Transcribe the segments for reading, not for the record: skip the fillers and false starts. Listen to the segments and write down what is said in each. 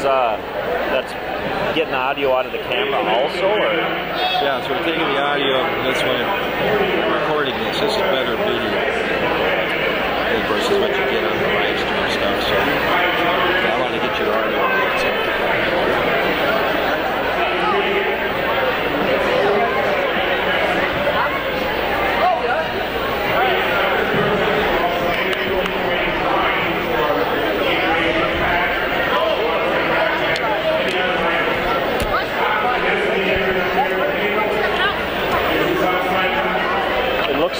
that's getting audio out of the camera also, or? Yeah, so we're taking the audio of this one and recording this. This is better video versus what you get on the live stream stuff. So I want to get your audio on it. So.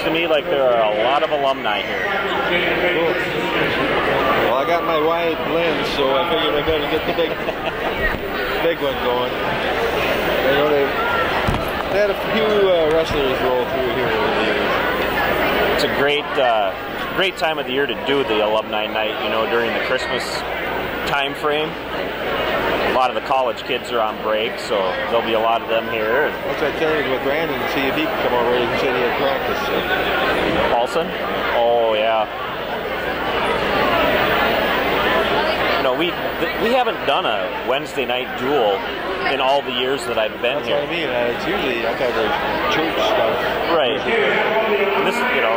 To me like there are a lot of alumni here. Cool. Well, I got my wide lens, so I figured I better get the big one going. You know, they had a few wrestlers roll through here over the years. It's a great time of the year to do the alumni night, you know, during the Christmas time frame. A lot of the college kids are on break, so there'll be a lot of them here. Once I chatted with Brandon to see if he could come over, he said he had practice. So. Paulson? Oh, yeah. You know, we haven't done a Wednesday night duel in all the years that I've been here. That's what I mean. It's usually I kind of church stuff. Right.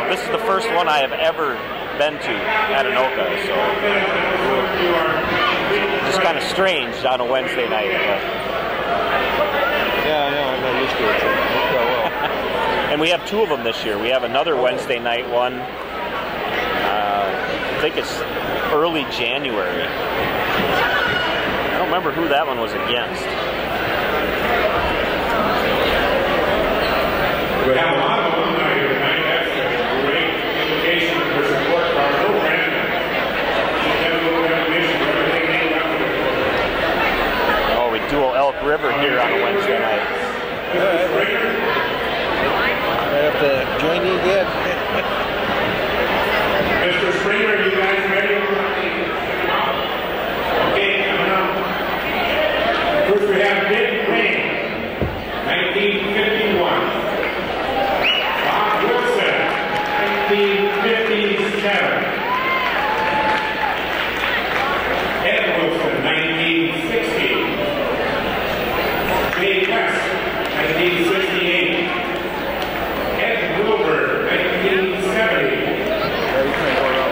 This is the first one I have ever been to at Anoka, so just kind of strange on a Wednesday night. But. Yeah, I know. I'm not used to it. So it worked out well. And we have two of them this year. We have another Wednesday night one. I think it's early January. I don't remember who that one was against. We have a lot of alumni here tonight. That's a great indication for support for our little brand. Have a little recognition for everything they left. Oh, we duel Elk River here on a Wednesday night. I have to join you again. Mr. Springer, you guys ready? Okay, coming up. First we have Big Rain, 1951. Bob Wilson, 1957. Ed Wilson, 1960. Jay West, 1968. Ed Wilbur, 1970.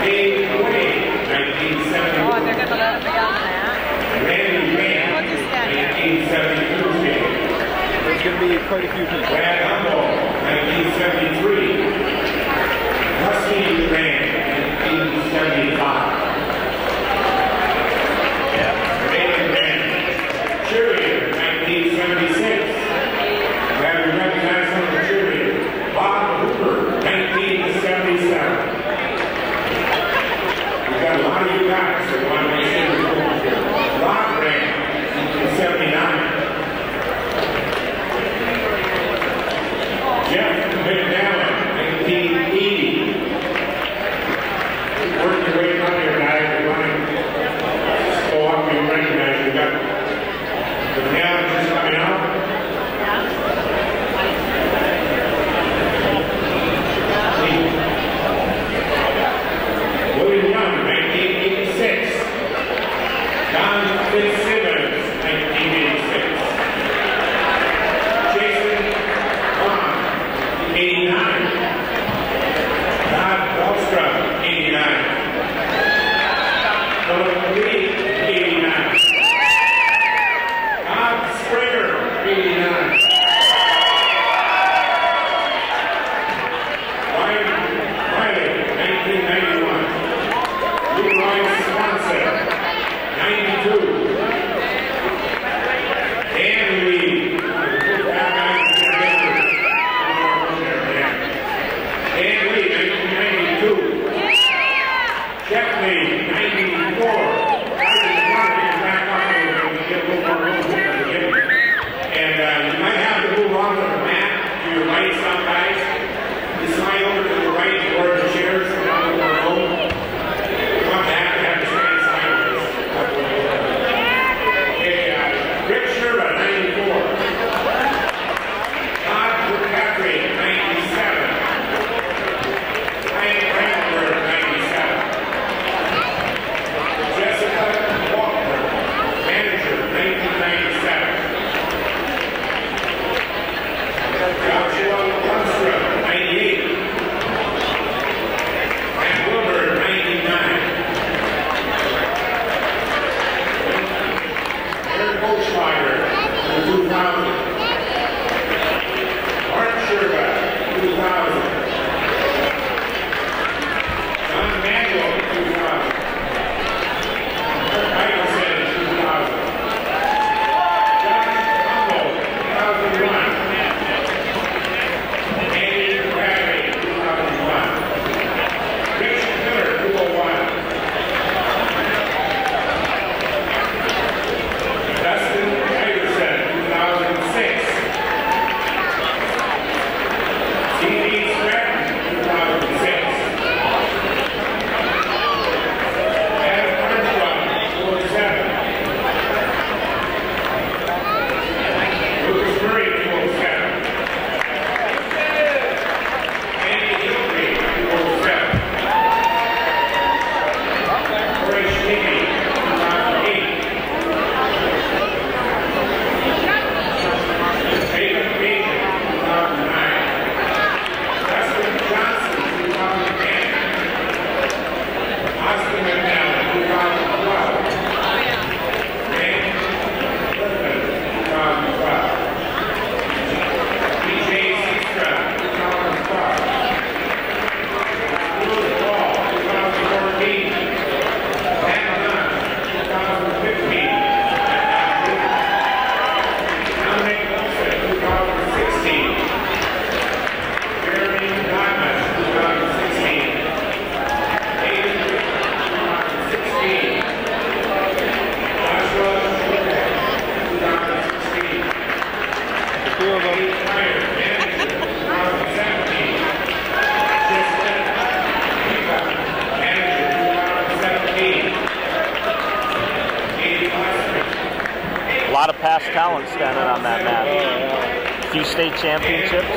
Dave Wade, 1971. Oh, they're going to let me on that. Randy Rand, 1972. There's going to be quite a few people. Brad Humble, 1973. Rusty Rand, 1975. Megan Rand, cheerleader, 1976. Glad we recognize some of the cheerleaders. Bob Hooper, 1977. We've got a lot of you guys, so we want to make sure we're going here. Rock Rand, 1979. lot of past talent standing on that mat. A few state championships.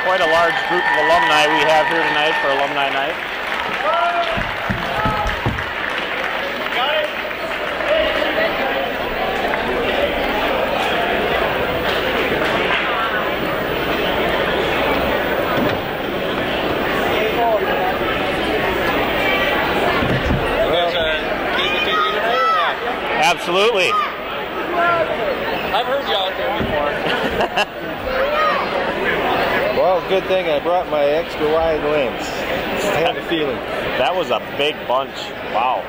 Quite a large group of alumni we have here tonight for Alumni Night. Absolutely. I've heard you out there before. Well, good thing I brought my extra wide lens. I had a feeling. That was a big bunch. Wow.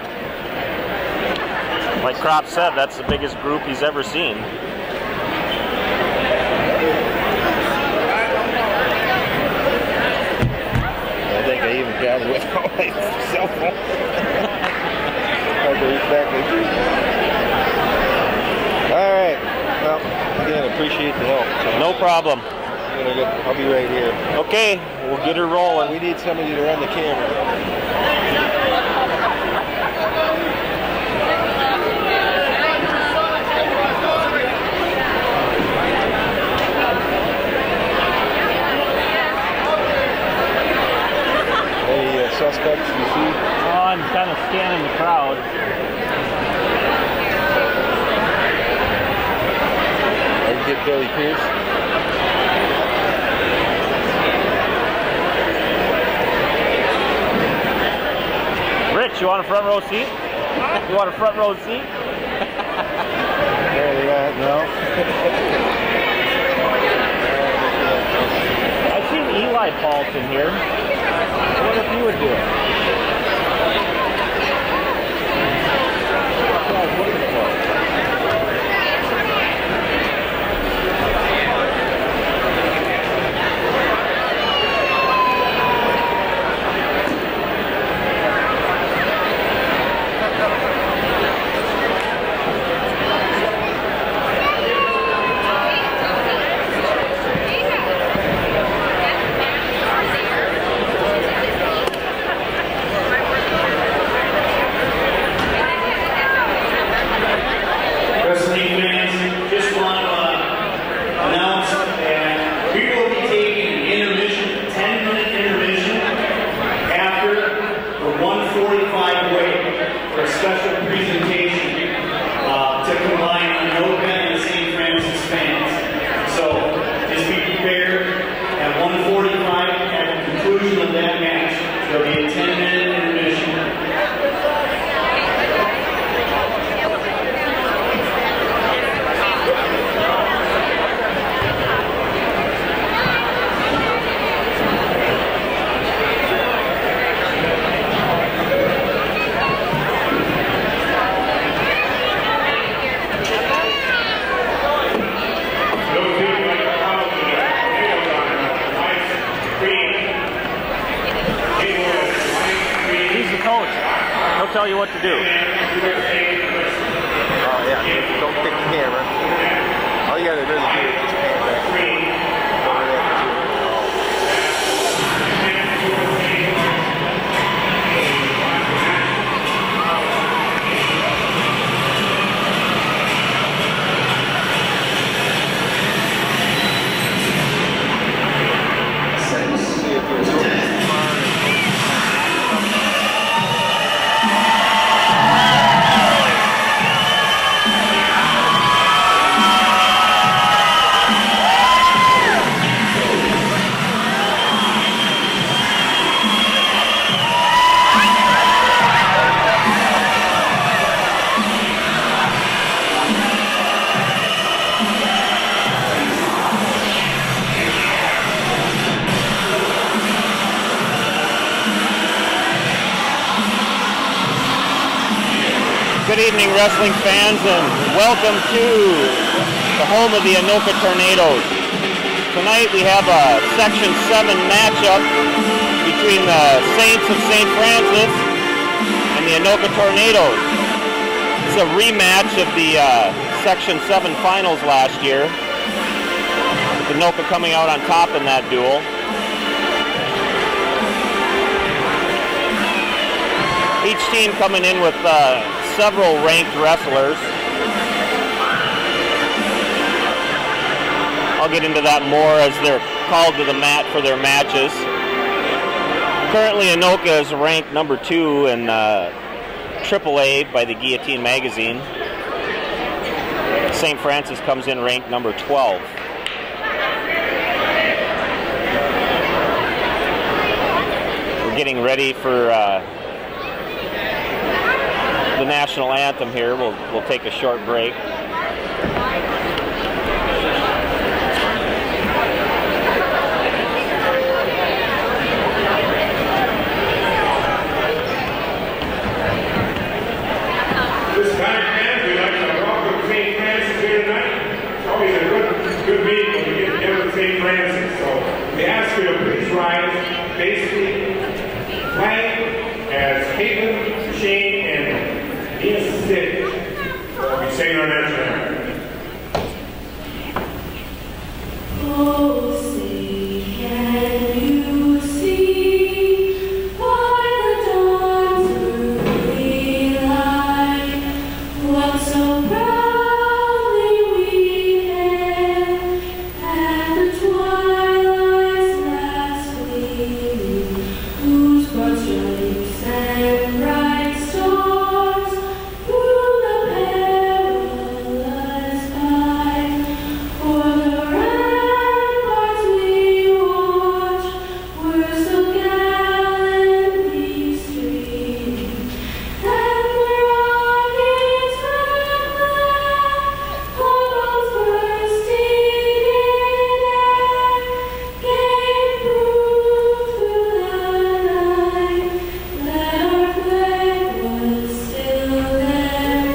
Like Crop said, that's the biggest group he's ever seen. I think I even got it without my cell phone. All right. Well, again, appreciate the help. No problem. I'll be right here. Okay, we'll get her rolling. We need somebody to run the camera. Any suspects you see? Oh, I'm kind of scanning the crowd. I can get Billy Pierce. Rich, you want a front row seat? You want a front row seat? No. I've seen Eli Paulson here. I wonder if he would do it. Special presentation to combine Anoka and St. Francis fans. So just be prepared at 1:45 at the conclusion of that match. There'll be a 10-minute intermission. Tell you what to do. Oh yeah, don't pick the camera. All you gotta really do is just pan back. Over there. Good evening, wrestling fans, and welcome to the home of the Anoka Tornadoes. Tonight we have a Section 7 matchup between the Saints of St. Francis and the Anoka Tornadoes. It's a rematch of the Section 7 finals last year, with Anoka coming out on top in that duel. Each team coming in with several ranked wrestlers. I'll get into that more as they're called to the mat for their matches. Currently, Anoka is ranked number 2 in AAA by the Guillotine magazine. St. Francis comes in ranked number 12. We're getting ready for the national anthem here. We'll take a short break. This time, man, we'd like to welcome St. Francis here tonight. It's always a good meeting when we get together with St. Francis. So we ask you to please rise, basically flag as Caitlin, Shane, and Ian Stick. We'll be saying our national anthem. Oh, say, can you see by the dawn's early light what so proudly we hailed at the twilight's last gleaming, whose broad stripes and bright stars through the perilous fight, for the ramparts we watched were so gallantly streaming, and the rockets red flag on those bursting in air gave proof through the night that our flag was still there.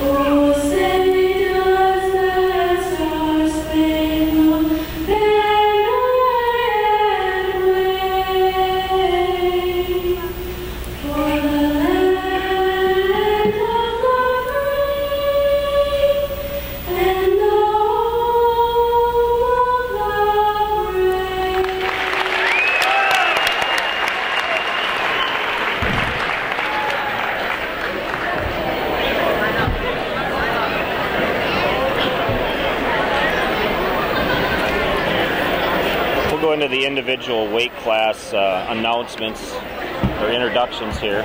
Oh, say does that star-spangled banner yet wave for the land of the free and the home of the brave? We'll go into the individual weight class announcements or introductions here.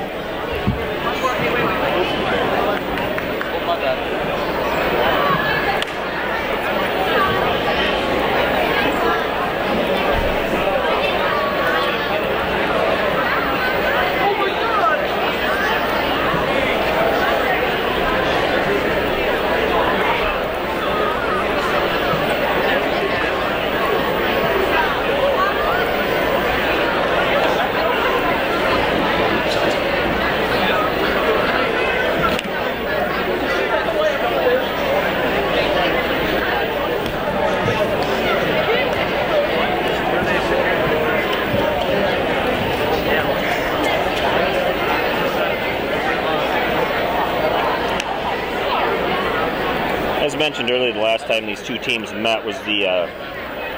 As mentioned earlier, the last time these two teams met was the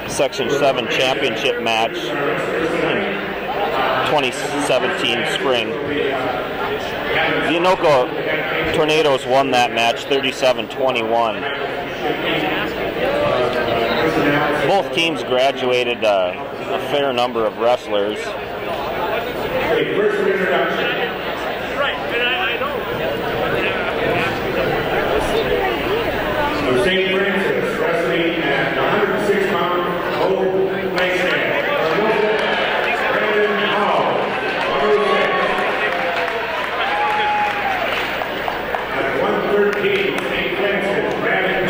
Section 7 championship match in 2017 spring. The Anoka Tornadoes won that match 37-21. Both teams graduated a fair number of wrestlers. Okay, first introduction. So St. Francis, wrestling at 106-pound old nightstand. Brandon Hall, 106. At 113, St. Francis, Brandon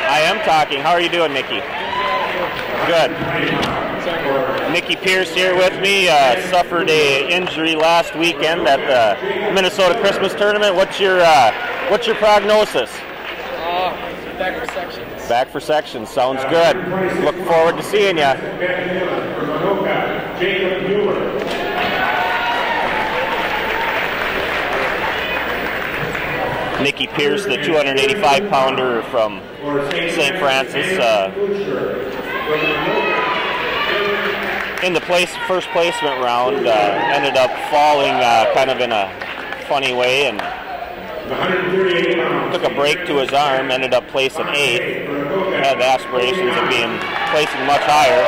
I am talking. How are you doing, Nikki? Good. Mickey Pierce here with me. Suffered a injury last weekend at the Minnesota Christmas tournament. What's your prognosis? Back for sections. Back for sections. Sounds good. Look forward to seeing you. Nikki Pierce, the 285-pounder from St. Francis. In the first placement round, ended up falling kind of in a funny way and took a break to his arm, ended up placing 8th. Had aspirations of placing much higher.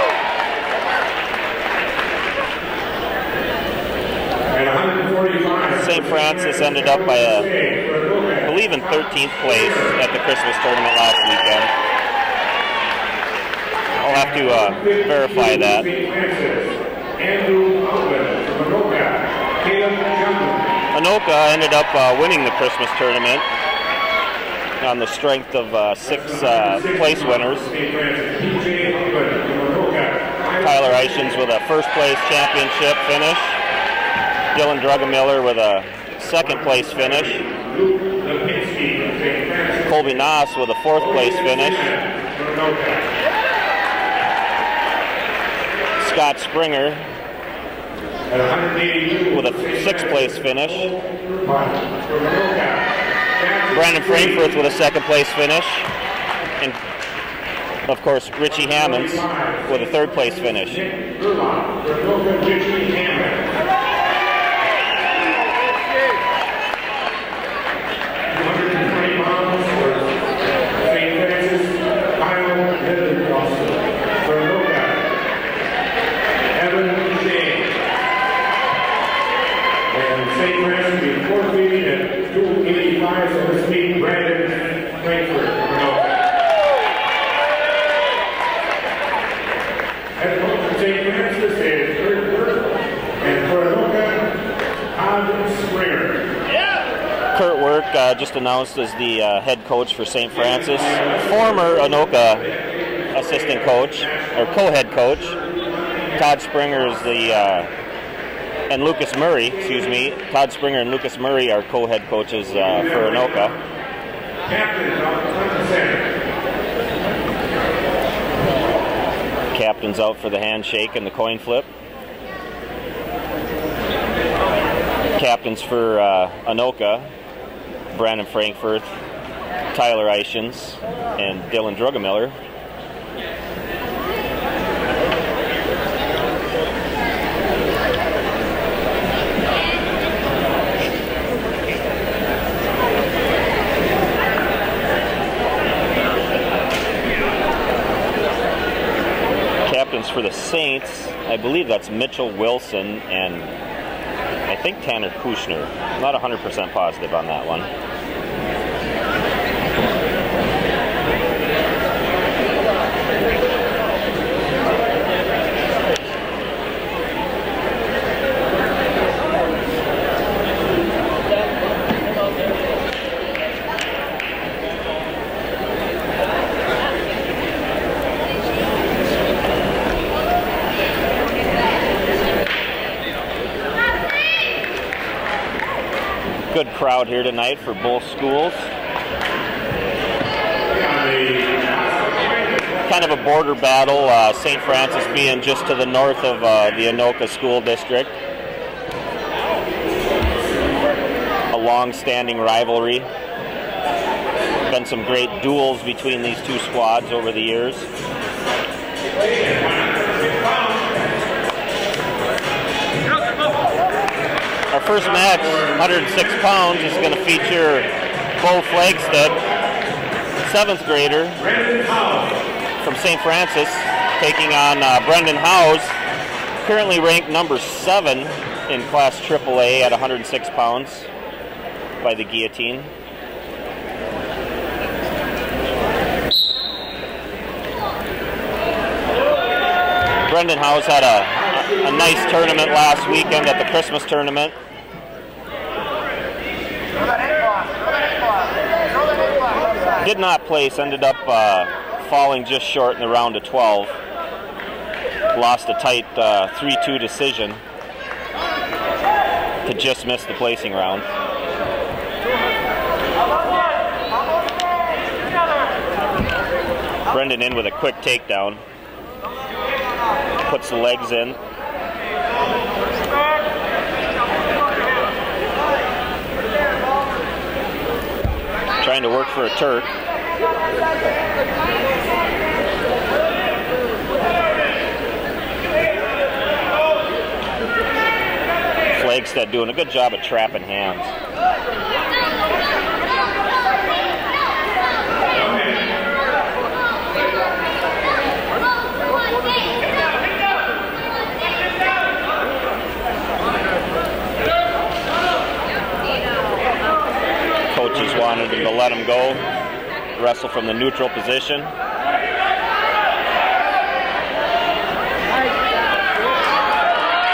St. Francis ended up by I believe in 13th place at the Christmas tournament last weekend. I'll have to verify that. Anoka ended up winning the Christmas tournament on the strength of 6 place winners. Tyler Eischens with a first place championship finish. Dylan Drugamiller with a second place finish. Colby Noss with a 4th place finish. Scott Springer with a 6th place finish. Brandon Frankfurt with a 2nd place finish. And of course Richie Hammonds with a 3rd place finish. Kurt Work just announced as the head coach for St. Francis. Former Anoka assistant coach, or co-head coach. Todd Springer is and Lucas Murray, excuse me. Todd Springer and Lucas Murray are co-head coaches for Anoka. Captain's out for the handshake and the coin flip. Captains for Anoka, Brandon Frankfurt, Tyler Eischens, and Dylan Drugamiller. Captains for the Saints, I believe that's Mitchell Wilson and I think Tanner Kushner. I'm not 100% positive on that one. Good crowd here tonight for both schools. Kind of a border battle, St. Francis being just to the north of the Anoka School District. A long-standing rivalry. Been some great duels between these two squads over the years. Our first match, 106 pounds, is going to feature Bo Flagstead, 7th grader from St. Francis, taking on Brendan Howes, currently ranked number 7 in Class AAA at 106 pounds by the guillotine. Brendan Howes had a nice tournament last weekend at the Christmas tournament. Did not place, ended up falling just short in the round of 12. lost a tight 3-2 decision to just miss the placing round. Brendan in with a quick takedown. Puts the legs in. Trying to work for a Turk. Flagstead doing a good job of trapping hands. Coaches wanted him to let him go, wrestle from the neutral position.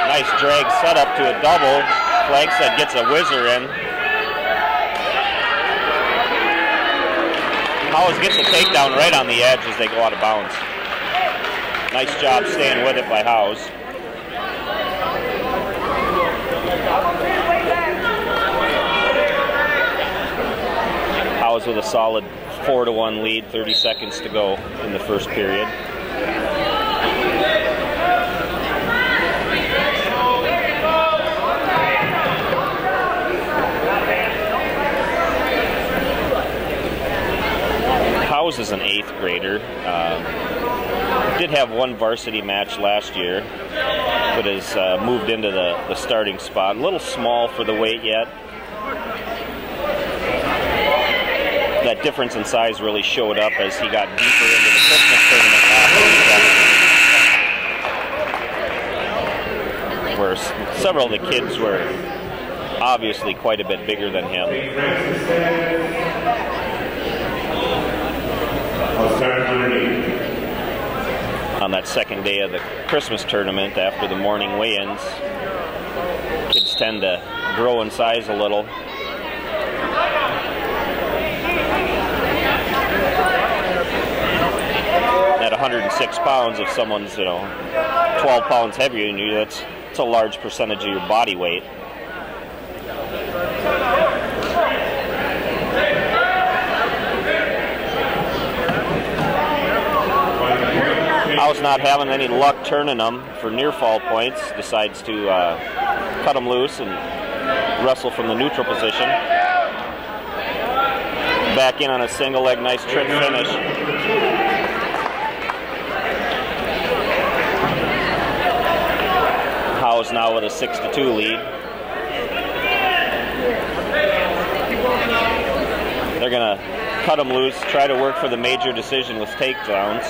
Nice drag setup to a double. Flagstead gets a whizzer in. Howes gets a takedown right on the edge as they go out of bounds. Nice job staying with it by Howes. Howes with a solid 4-1 lead, 30 seconds to go in the first period. Howes is an 8th grader. Did have one varsity match last year, but has moved into the starting spot. A little small for the weight yet. That difference in size really showed up as he got deeper into the Christmas tournament last week, where several of the kids were obviously quite a bit bigger than him. On that second day of the Christmas tournament, after the morning weigh-ins, kids tend to grow in size a little. At 106 pounds, if someone's 12 pounds heavier than you, that's a large percentage of your body weight. Howes not having any luck turning them for near fall points, decides to cut them loose and wrestle from the neutral position. Back in on a single leg, nice trick finish. Howes now with a 6-2 lead. They're gonna cut him loose, try to work for the major decision with takedowns.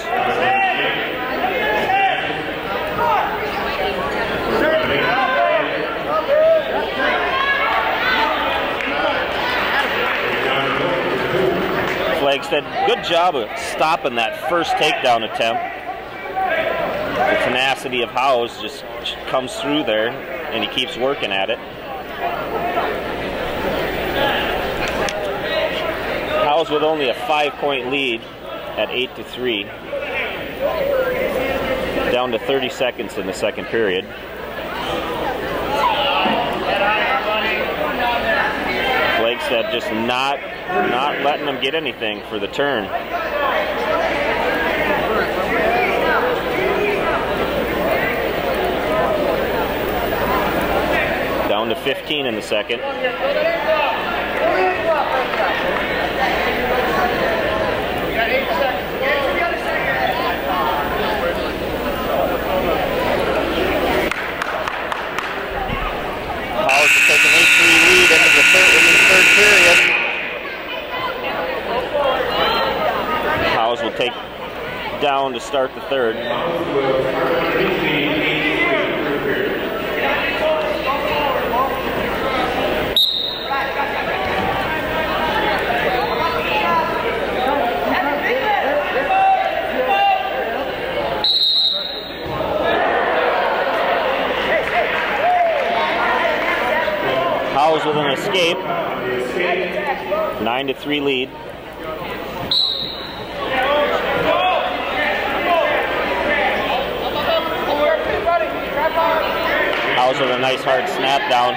Flagstead, good job of stopping that first takedown attempt. The tenacity of Howes just comes through there, and he keeps working at it. Howes with only a 5-point lead at 8-3. Down to 30 seconds in the second period. Flagstead just not letting them get anything for the turn. Down to 15 in the second. Howes to take an 8-3 lead into the third period. Howes will take down to start the third. Howes with an escape. 9-3 lead. Howes with a nice hard snap down.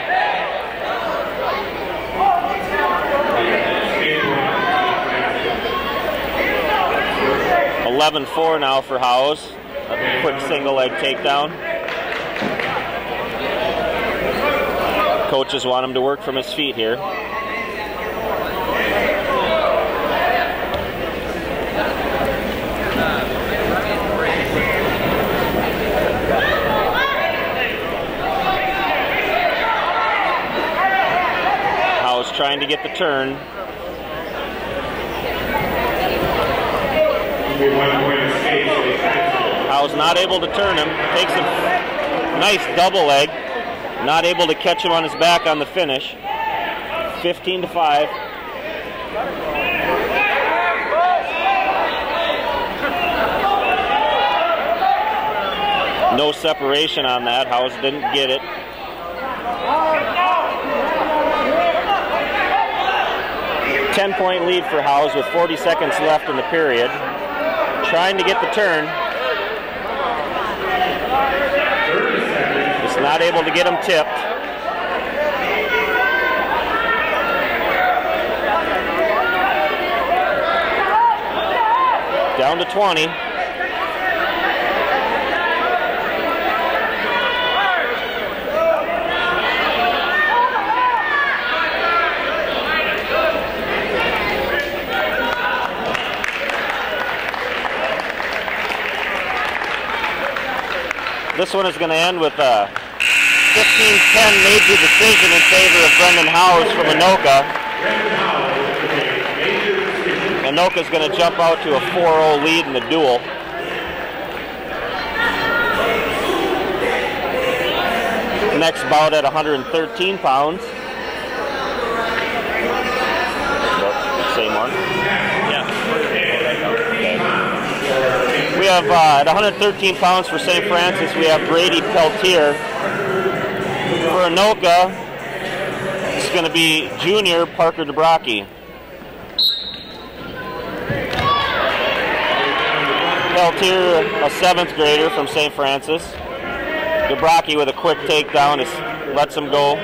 11-4 now for Howes. A quick single leg takedown. Coaches want him to work from his feet here. Howes trying to get the turn. Howes not able to turn him. Takes a nice double leg. Not able to catch him on his back on the finish. 15-5. No separation on that. Howes didn't get it. Ten-point lead for Howes with 40 seconds left in the period. Trying to get the turn. Just not able to get him tipped. Down to 20. This one is going to end with a 15-10 major decision in favor of Brendan Howes from Anoka. Anoka's going to jump out to a 4-0 lead in the duel. Next bout at 113 pounds. Same one. Yeah. We have at 113 pounds for St. Francis, we have Brady Peltier. For Anoka, it's going to be junior Parker DeBrocki. Peltier, a 7th grader from St. Francis. DeBrocki with a quick takedown, lets him go.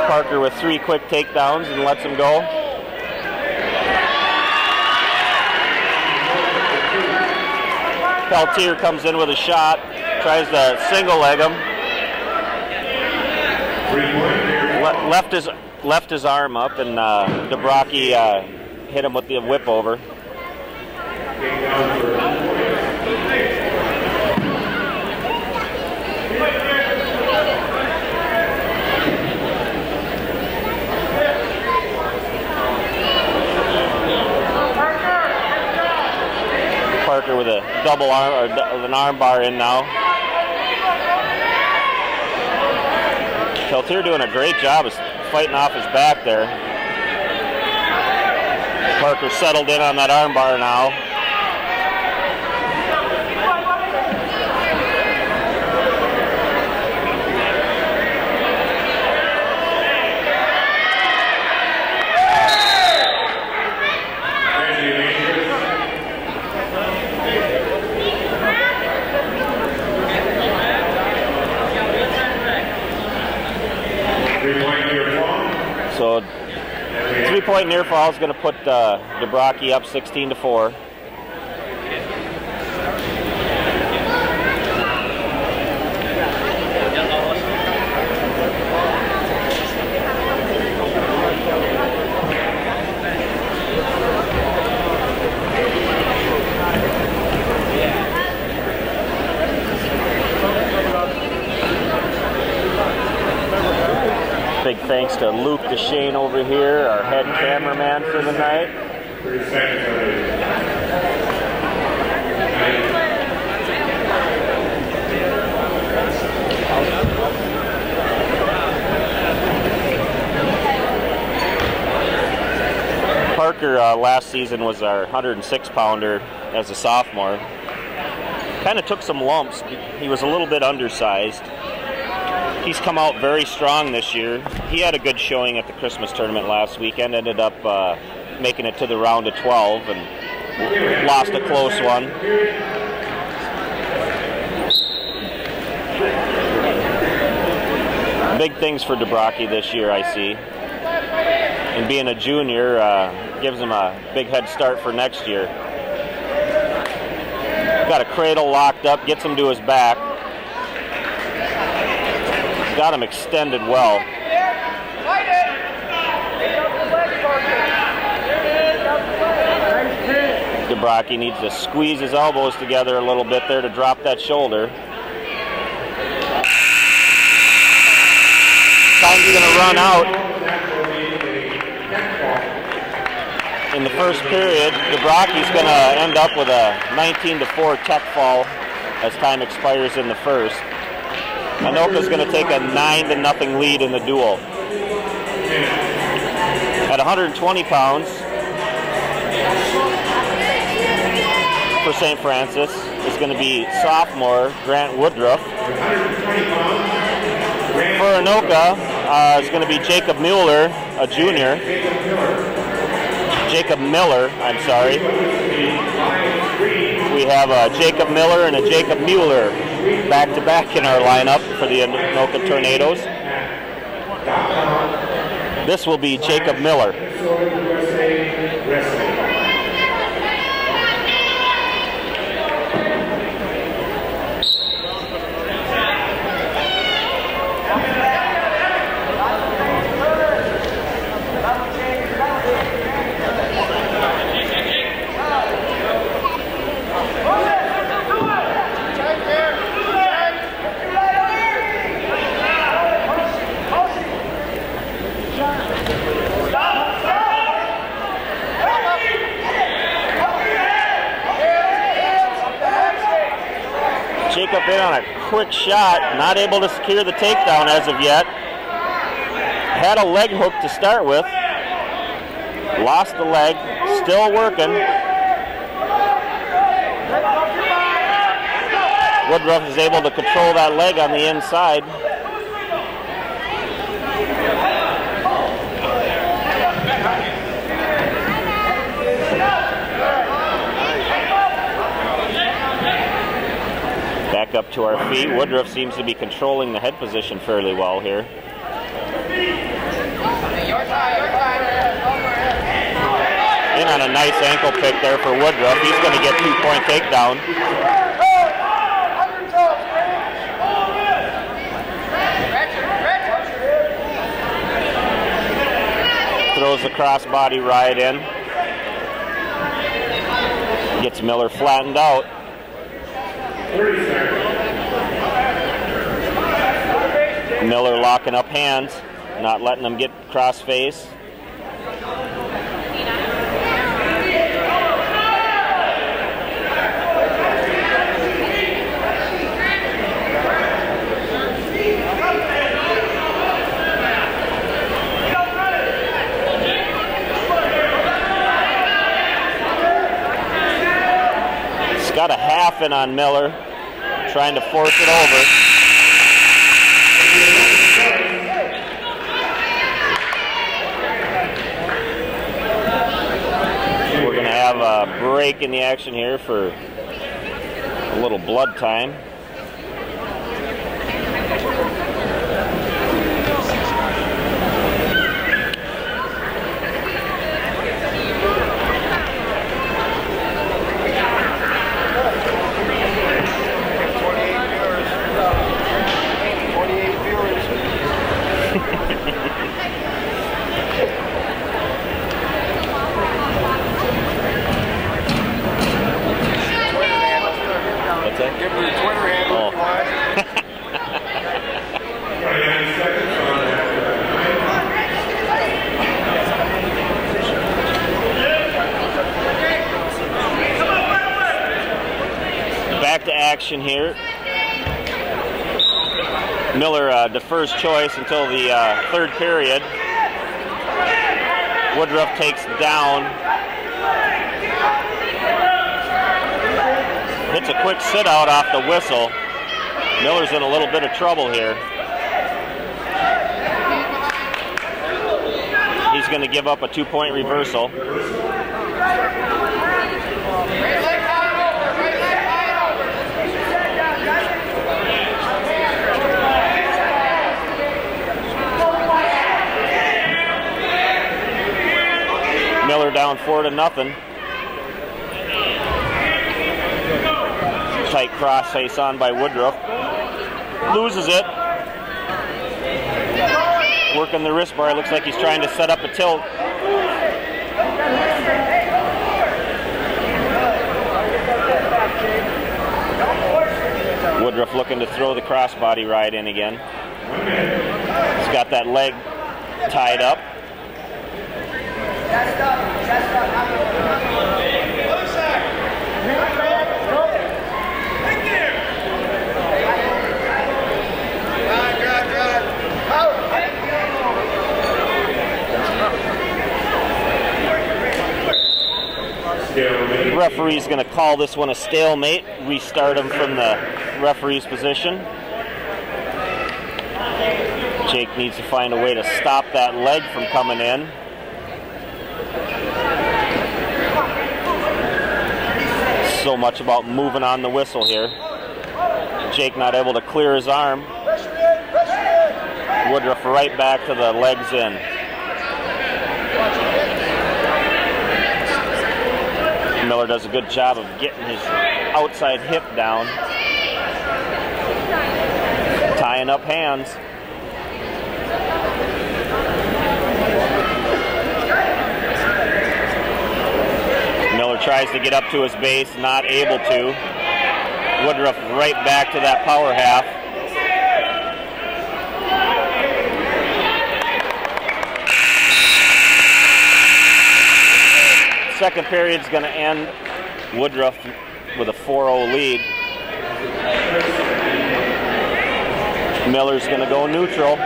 Parker with 3 quick takedowns and lets him go. Peltier comes in with a shot, tries to single leg him. Left his arm up, and DeBrocki hit him with the whip over. Parker with a double arm, or an arm bar in now. Peltier doing a great job of fighting off his back there. Parker settled in on that arm bar now. So 3-point near fall is going to put DeBrocki up 16-4. Big thanks to Luke DeShane over here, our head cameraman for the night. 30 seconds. Parker last season was our 106-pounder as a sophomore. Kind of took some lumps. He was a little bit undersized. He's come out very strong this year. He had a good showing at the Christmas tournament last weekend. Ended up making it to the round of 12 and lost a close one. Big things for Dabrowski this year, I see. And being a junior gives him a big head start for next year. Got a cradle locked up, gets him to his back. Got him extended well. Dabrowski needs to squeeze his elbows together a little bit there to drop that shoulder. Time's going to run out. In the first period, Dabrowski's going to end up with a 19-4 tech fall as time expires in the first. Anoka's going to take a 9-0 lead in the duel. At 120 pounds for St. Francis is going to be sophomore Grant Woodruff. For Anoka is going to be Jacob Mueller, a junior. Jacob Miller, I'm sorry. We have a Jacob Miller and a Jacob Mueller back-to-back in our lineup for the Anoka Tornadoes. This will be Jacob Miller. Jacob in on a quick shot, not able to secure the takedown as of yet. Had a leg hook to start with. Lost the leg, still working. Woodruff is able to control that leg on the inside. Back up to our feet. Woodruff seems to be controlling the head position fairly well here. In on a nice ankle pick there for Woodruff. He's going to get 2-point takedown. Throws the crossbody right in. Gets Miller flattened out. Miller locking up hands, not letting them get cross face. It's got a half in on Miller, trying to force it over. We're going to have a break in the action here for a little blood time. Give me your Twitter handle if you want. Back to action here. Miller defers choice until the third period. Woodruff takes down. Hits a quick sit out off the whistle. Miller's in a little bit of trouble here. going to give up a 2-point reversal. Miller down 4-0. Tight cross face on by Woodruff. Loses it. Working the wrist bar. Looks like he's trying to set up a tilt. Woodruff looking to throw the crossbody right in again. He's got that leg tied up. The referee's going to call this one a stalemate, restart him from the referee's position. Jake needs to find a way to stop that leg from coming in. So much about moving on the whistle here. Jake not able to clear his arm. Woodruff right back to the legs in. Miller does a good job of getting his outside hip down, tying up hands. Miller tries to get up to his base, not able to. Woodruff right back to that power half. Second period's going to end. Woodruff with a 4-0 lead. Miller's going to go neutral.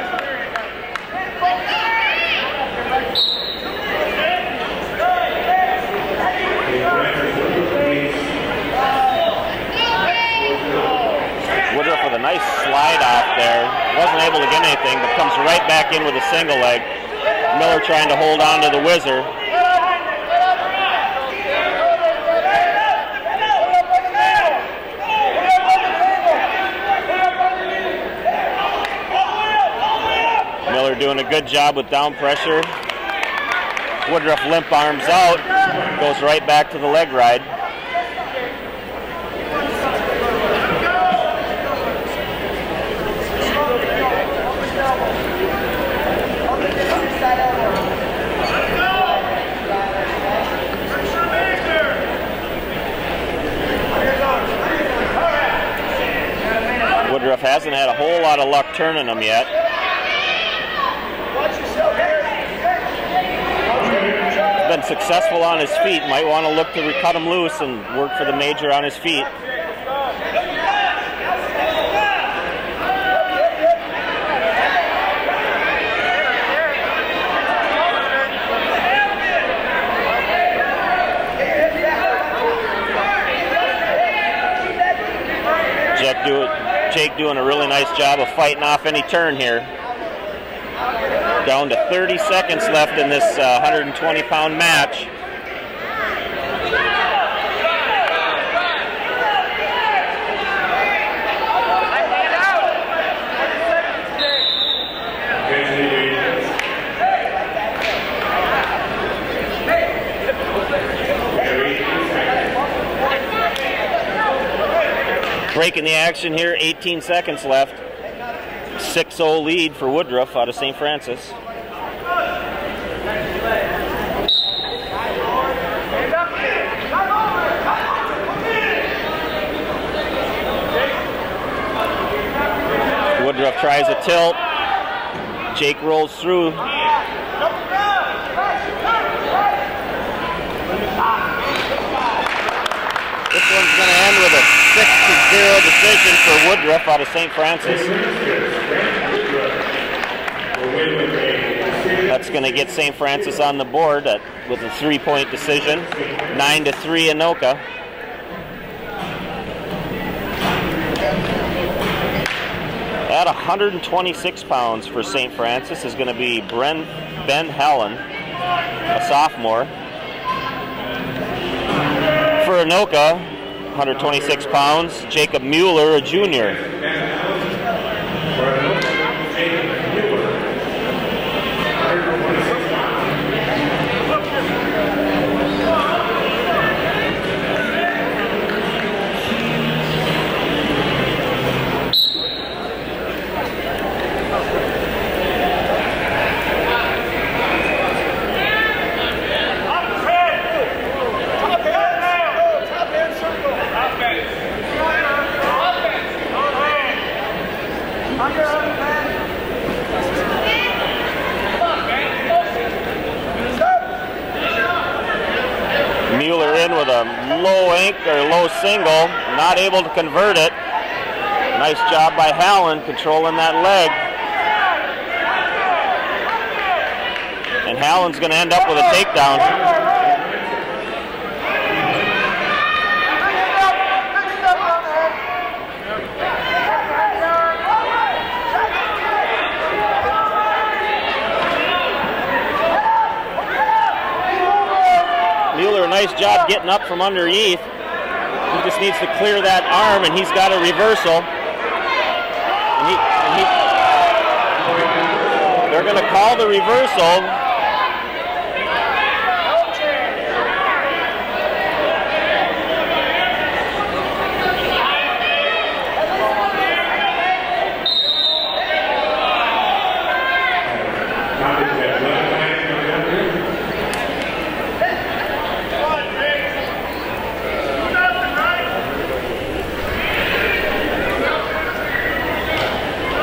Woodruff with a nice slide off there. Wasn't able to get anything, but comes right back in with a single leg. Miller trying to hold on to the whizzer. Miller doing a good job with down pressure. Woodruff limp arms out, goes right back to the leg ride. Woodruff hasn't had a whole lot of luck turning them yet. Been successful on his feet. Might want to look to cut him loose and work for the major on his feet. Jake doing a really nice job of fighting off any turn here. Down to 30 seconds left in this 120-pound match. Breaking the action here, 18 seconds left. 6-0 lead for Woodruff out of St. Francis. Woodruff tries a tilt. Jake rolls through. This one's going to end with a 6-0 decision for Woodruff out of St. Francis. That's going to get St. Francis on the board with a 3-point decision. 9-3 Anoka. At 126 pounds for St. Francis is going to be Ben Helen. a sophomore. For Anoka, 126 pounds, Jacob Mueller, a junior. Mueller in with a low single, not able to convert it. Nice job by Hallen controlling that leg. And Hallen's going to end up with a takedown. Mueller, nice job getting up from underneath. He just needs to clear that arm, and he's got a reversal. And they're going to call the reversal.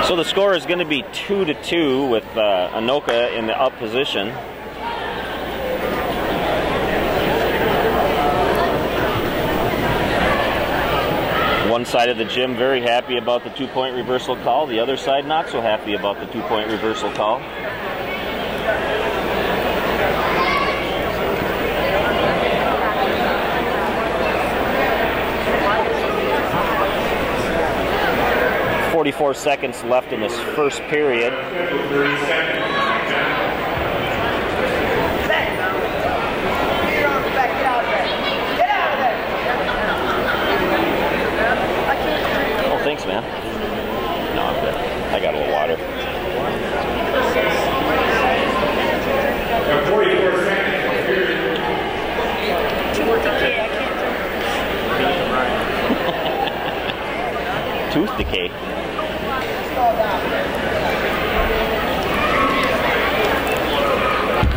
So the score is going to be 2-2 with Anoka in the up position. One side of the gym very happy about the 2-point reversal call. The other side not so happy about the 2-point reversal call. .44 seconds left in this first period. Oh, thanks, man. No, I'm good. I got a little water. 44 seconds. Tooth decay.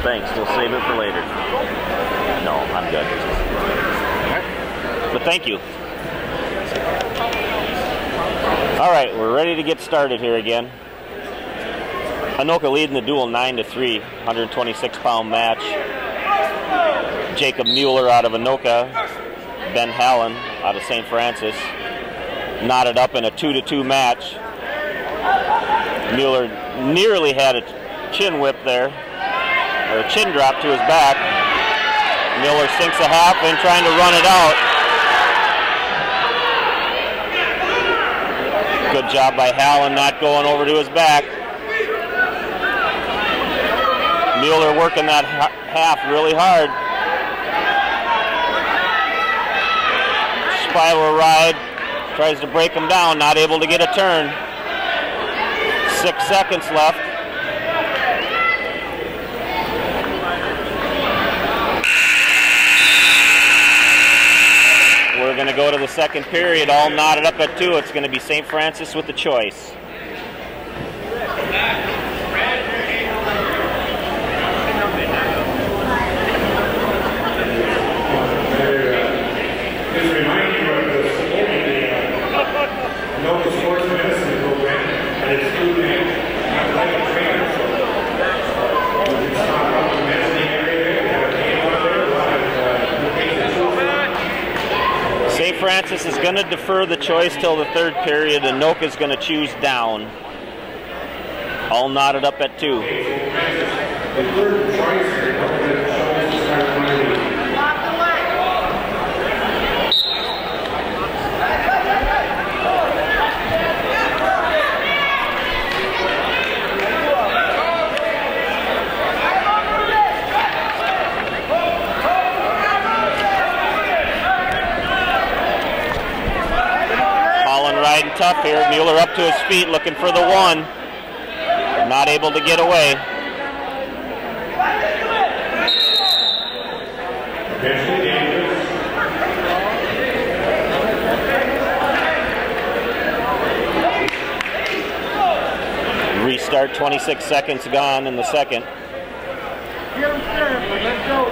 Thanks, we'll save it for later. No, I'm good. But thank you. All right, we're ready to get started here again. Anoka leading the duel 9-3, 126-pound match. Jacob Mueller out of Anoka, Ben Hallen out of St. Francis. Knotted up in a 2-2 match. Mueller nearly had a chin whip there, or a chin drop to his back. Mueller sinks a half in trying to run it out. Good job by Hallen not going over to his back. Mueller working that half really hard. Spiral ride. Tries to break him down, not able to get a turn. 6 seconds left. We're going to go to the second period, all knotted up at 2. It's going to be St. Francis with the choice. St. Francis is going to defer the choice till the third period, and Anoka's going to choose down. All knotted up at 2. tough here. Mueller up to his feet, looking for the one. Not able to get away. Restart, 26 seconds gone in the second. Get him started, but let's go.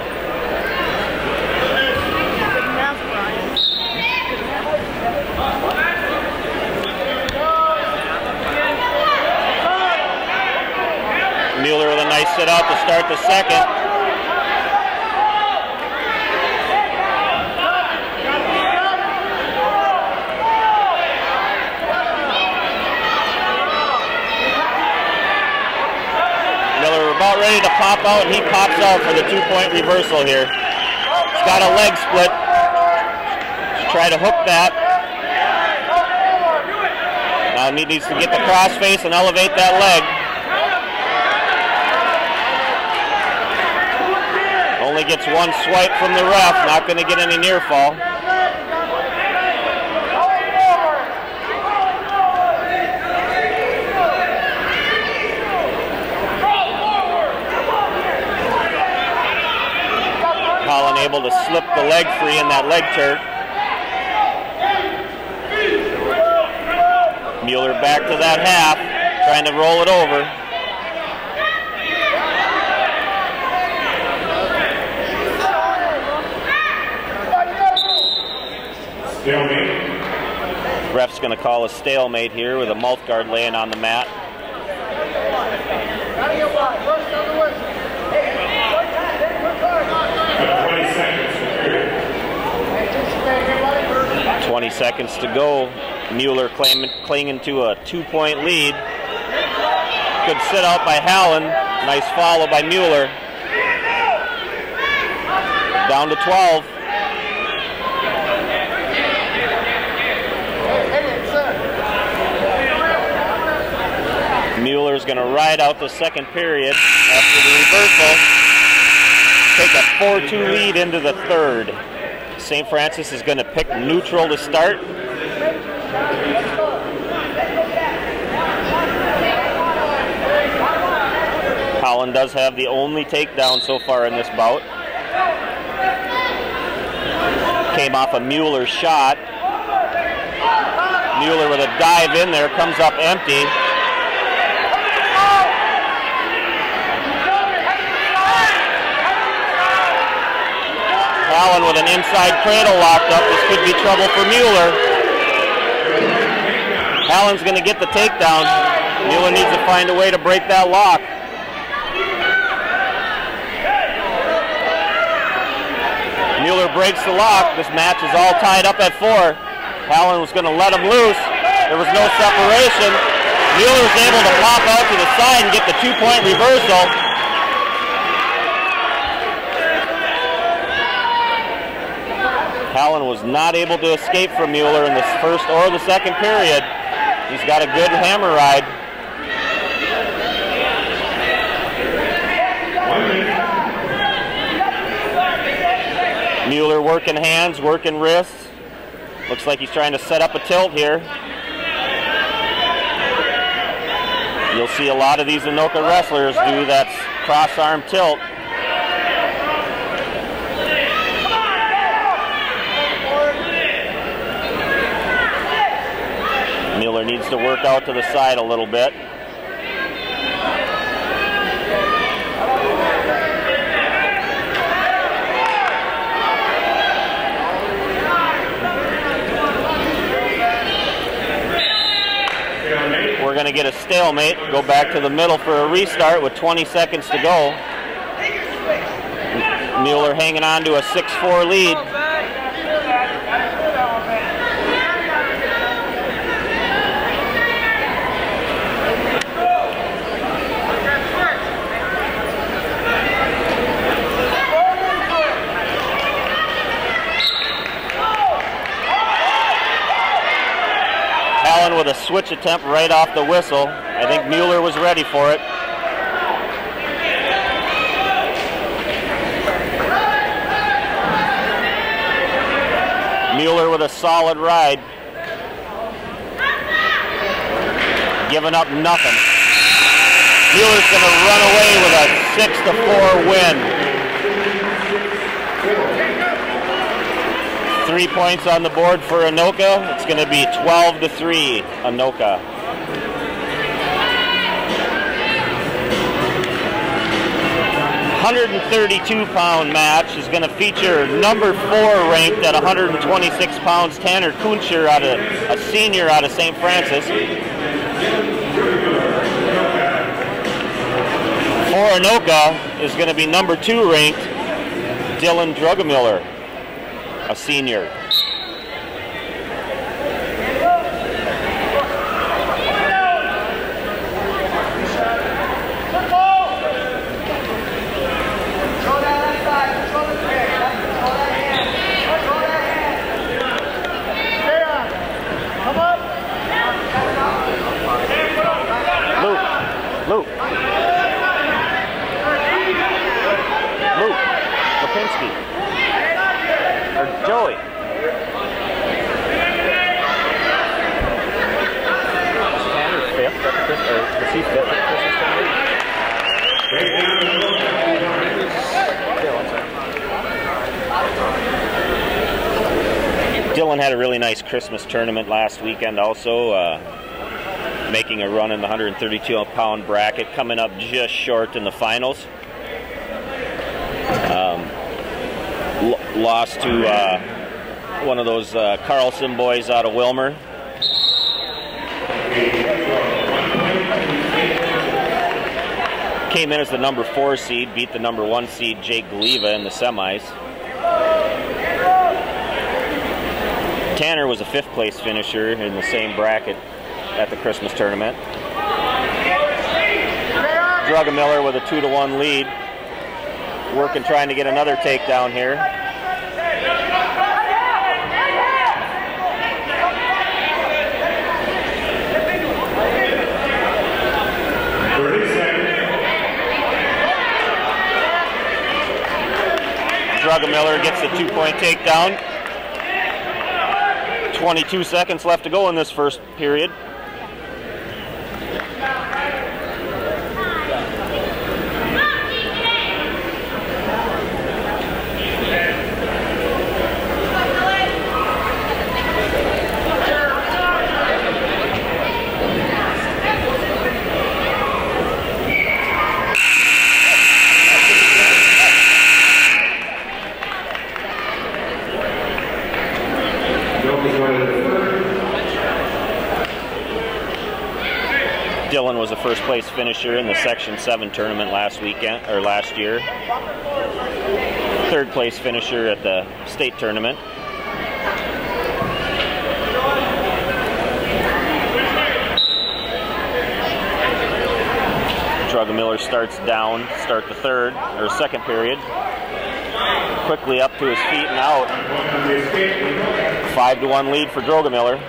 'Mueller with a nice sit out to start the second. Miller about ready to pop out, and he pops out for the 2-point reversal here. He's got a leg split. Try to hook that. Now he needs to get the crossface and elevate that leg. Only gets one swipe from the ref, not going to get any near fall. Holland able to slip the leg free in that leg turn. Mueller back to that half, trying to roll it over. Ref's going to call a stalemate here with a mouth guard laying on the mat. 20 seconds to go. Mueller clinging to a 2-point lead. Good sit out by Hallen. Nice follow by Mueller. Down to 12. Mueller's going to ride out the second period after the reversal. Take a 4-2 lead into the third. St. Francis is going to pick neutral to start. Holland does have the only takedown so far in this bout. Came off a Mueller shot. Mueller with a dive in there, comes up empty. Allen with an inside cradle locked up. This could be trouble for Mueller. Allen's going to get the takedown. Mueller needs to find a way to break that lock. Mueller breaks the lock. This match is all tied up at 4. Allen was going to let him loose. There was no separation. Mueller was able to pop out to the side and get the 2-point reversal. Allen was not able to escape from Mueller in the first or the second period. He's got a good hammer ride. Mueller working hands, working wrists. Looks like he's trying to set up a tilt here. You'll see a lot of these Anoka wrestlers do that cross-arm tilt. Mueller needs to work out to the side a little bit. We're going to get a stalemate, go back to the middle for a restart with 20 seconds to go. Mueller hanging on to a 6-4 lead. With a switch attempt right off the whistle. I think Mueller was ready for it. Mueller with a solid ride. giving up nothing. Mueller's going to run away with a 6-4 win. 3 points on the board for Anoka. It's going to be 12-3, Anoka. $132-pound match is going to feature number 4 ranked at 126 pounds, Tanner Kuncher, a senior out of St. Francis. For Anoka is going to be number 2 ranked Dylan Drugamiller, a senior. Luke Lipinski, or Joey. Tanner's 5th, or is he 5th at Christmas tournament? Dylan had a really nice Christmas tournament last weekend also, making a run in the 132-pound bracket, coming up just short in the finals. Lost to one of those Carlson boys out of Wilmer. Came in as the number 4 seed, beat the number 1 seed Jake Galiva in the semis. Tanner was a 5th place finisher in the same bracket at the Christmas tournament. Drugamiller with a 2-1 lead. Working, trying to get another takedown here. Drugamiller gets the 2-point takedown. 22 seconds left to go in this first period. Dylan was a first place finisher in the Section 7 tournament last year. 3rd place finisher at the state tournament. Drugamiller starts down, start the 2nd period. Quickly up to his feet and out. 5-1 lead for Drugamiller.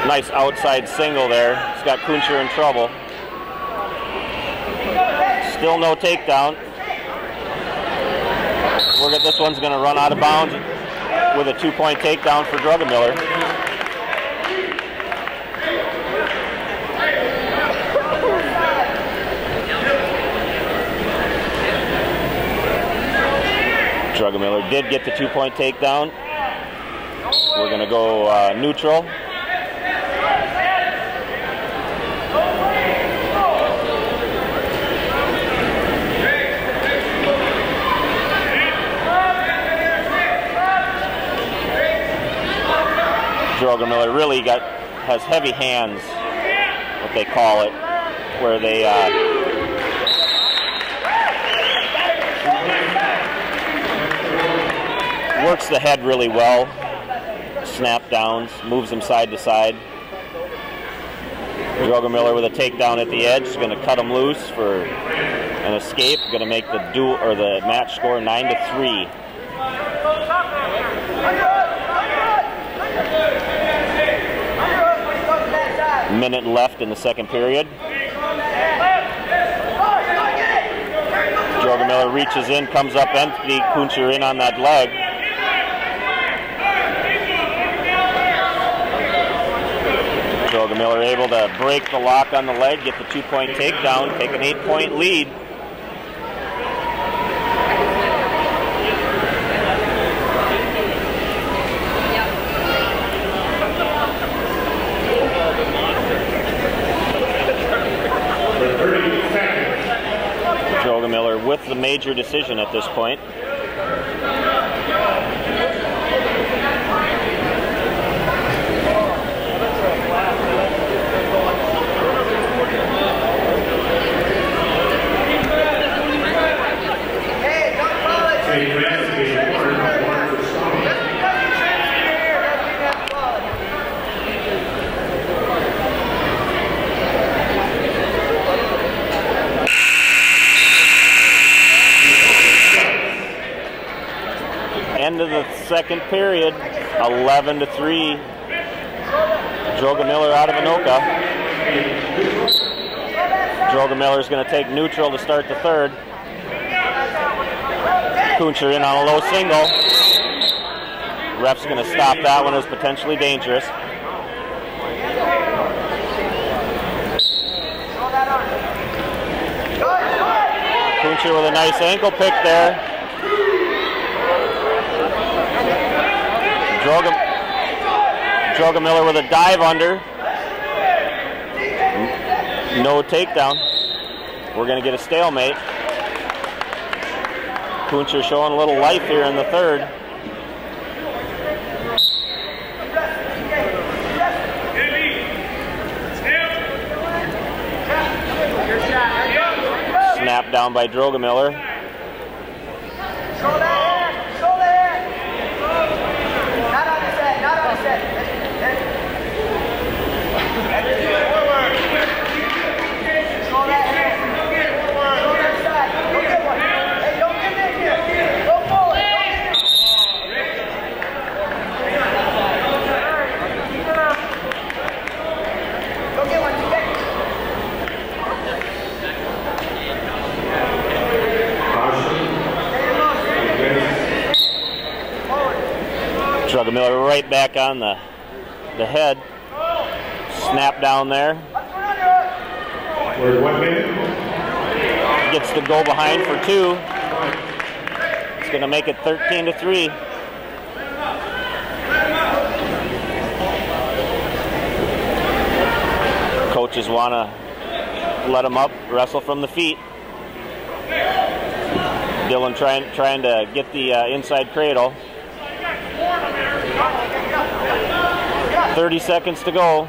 Nice outside single there. He's got Kuncher in trouble. Still no takedown. This one's going to run out of bounds with a 2-point takedown for Drugamiller. Drugamiller did get the 2-point takedown. We're going to go neutral. Drugamiller really has heavy hands, what they call it, where they works the head really well, snap downs, moves them side to side. Drugamiller with a takedown at the edge is going to cut him loose for an escape. Going to make the the match score 9-3. Minute left in the second period. Drugamiller reaches in, comes up empty. Kuncher in on that leg. Droga Miller able to break the lock on the leg, get the 2-point takedown, take an 8-point lead. Droga Miller with the major decision at this point. End of the second period, 11-3. Droga Miller out of Anoka. Droga Miller is going to take neutral to start the third. Kuncher in on a low single. Ref's going to stop that one. It was potentially dangerous. Kuncher with a nice ankle pick there. Droga Miller with a dive under. No takedown. We're going to get a stalemate. Kuncher showing a little life here in the third. Snap down by Droga Miller. Droga Miller right back on the head. Snap down there. Gets the go behind for 2. It's going to make it 13-3. Coaches want to let him up, wrestle from the feet. Dylan trying to get the inside cradle. 30 seconds to go.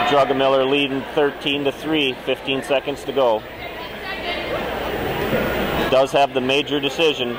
Droga Miller leading 13-3, 15 seconds to go. Does have the major decision.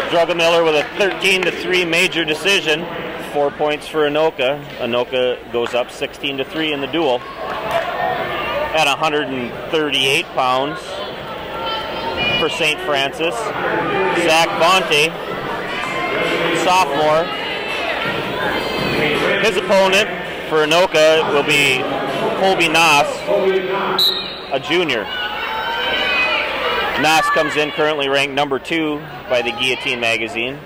Droga Miller with a 13-3 major decision. 4 points for Anoka. Anoka goes up 16-3 in the duel. At 138 pounds for St. Francis, Zach Bonte, sophomore. His opponent for Anoka will be Colby Nass, a junior. Nass comes in currently ranked number 2 by the Guillotine magazine.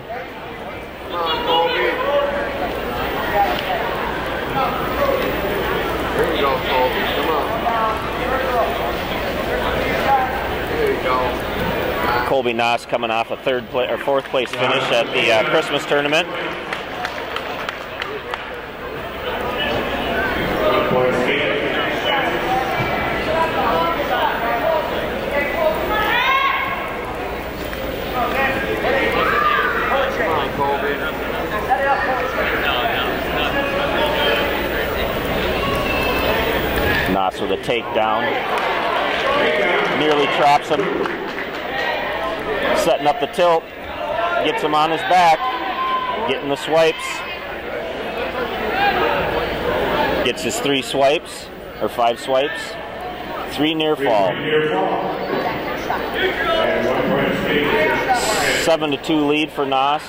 There you go, Colby. Come on. There you go. Colby Nass coming off a fourth place finish at the Christmas tournament. Nass with a takedown. Nearly traps him. Setting up the tilt. Gets him on his back. getting the swipes. Gets his 3 swipes, or 5 swipes. 3 near fall. 7-2 lead for Nos.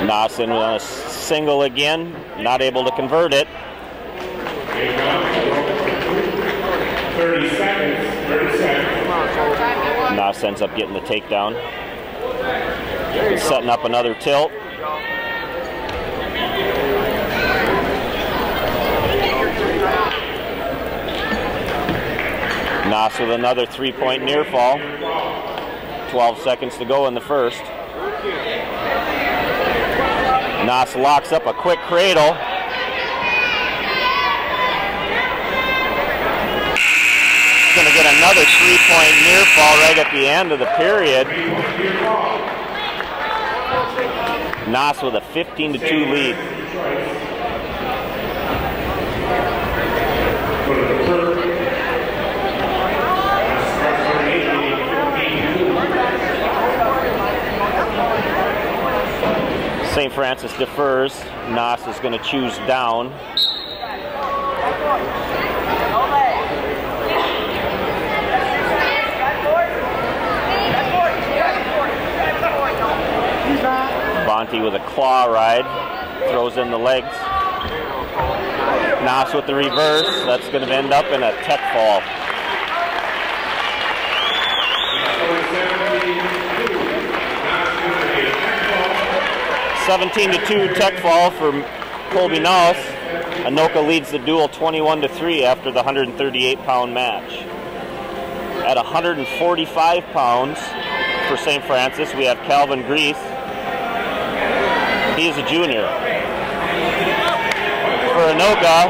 Nos in on a single again, not able to convert it. 30 seconds. Nos ends up getting the takedown. He's setting up another tilt. Nos with another 3-point near fall. 12 seconds to go in the first. Nos locks up a quick cradle. He's going to get another 3-point near fall right at the end of the period. Nos with a 15-2 lead. St. Francis defers. Nos is going to choose down. Bonte with a claw ride. Throws in the legs. Nos with the reverse. That's going to end up in a tech fall. 17-2 tech fall for Colby Nos. Anoka leads the duel 21-3 after the 138-pound match. At 145 pounds for St. Francis, we have Calvin Grease. He is a junior. For Anoka,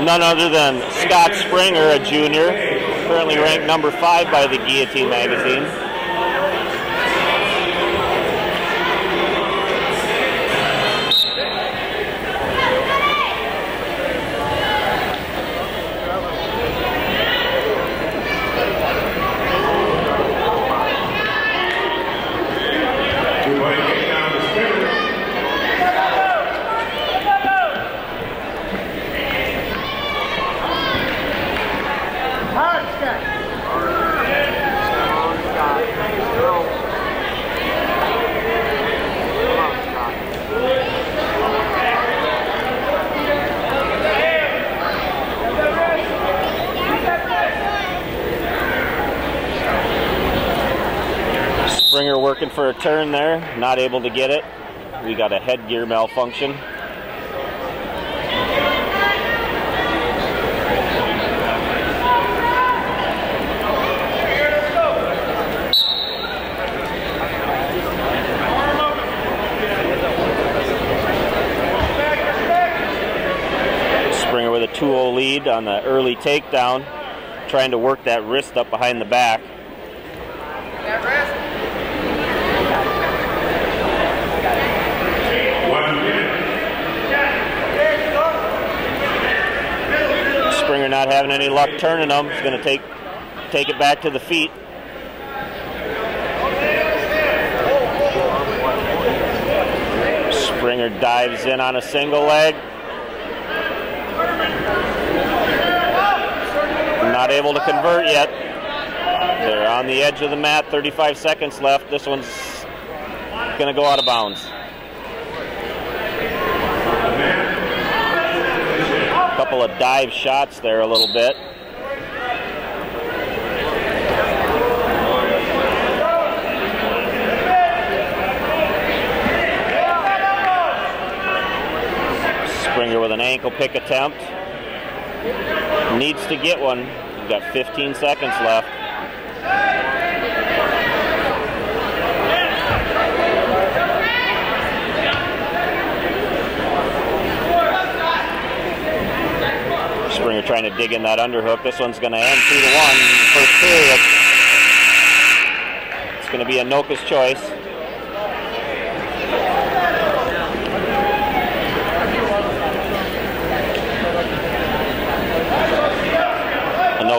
none other than Scott Springer, a junior, currently ranked number 5 by the Guillotine magazine. Springer working for a turn there, not able to get it. We got a headgear malfunction. Springer with a 2-0 lead on the early takedown, trying to work that wrist up behind the back. Springer not having any luck turning them. He's going to take it back to the feet. Springer dives in on a single leg. Not able to convert yet. They're on the edge of the mat, 35 seconds left. This one's going to go out of bounds. A couple of dive shots there a little bit. Springer with an ankle pick attempt. Needs to get one. We've got 15 seconds left. Springer trying to dig in that underhook. This one's going to end 2-1 in the first period. It's going to be Anoka's choice.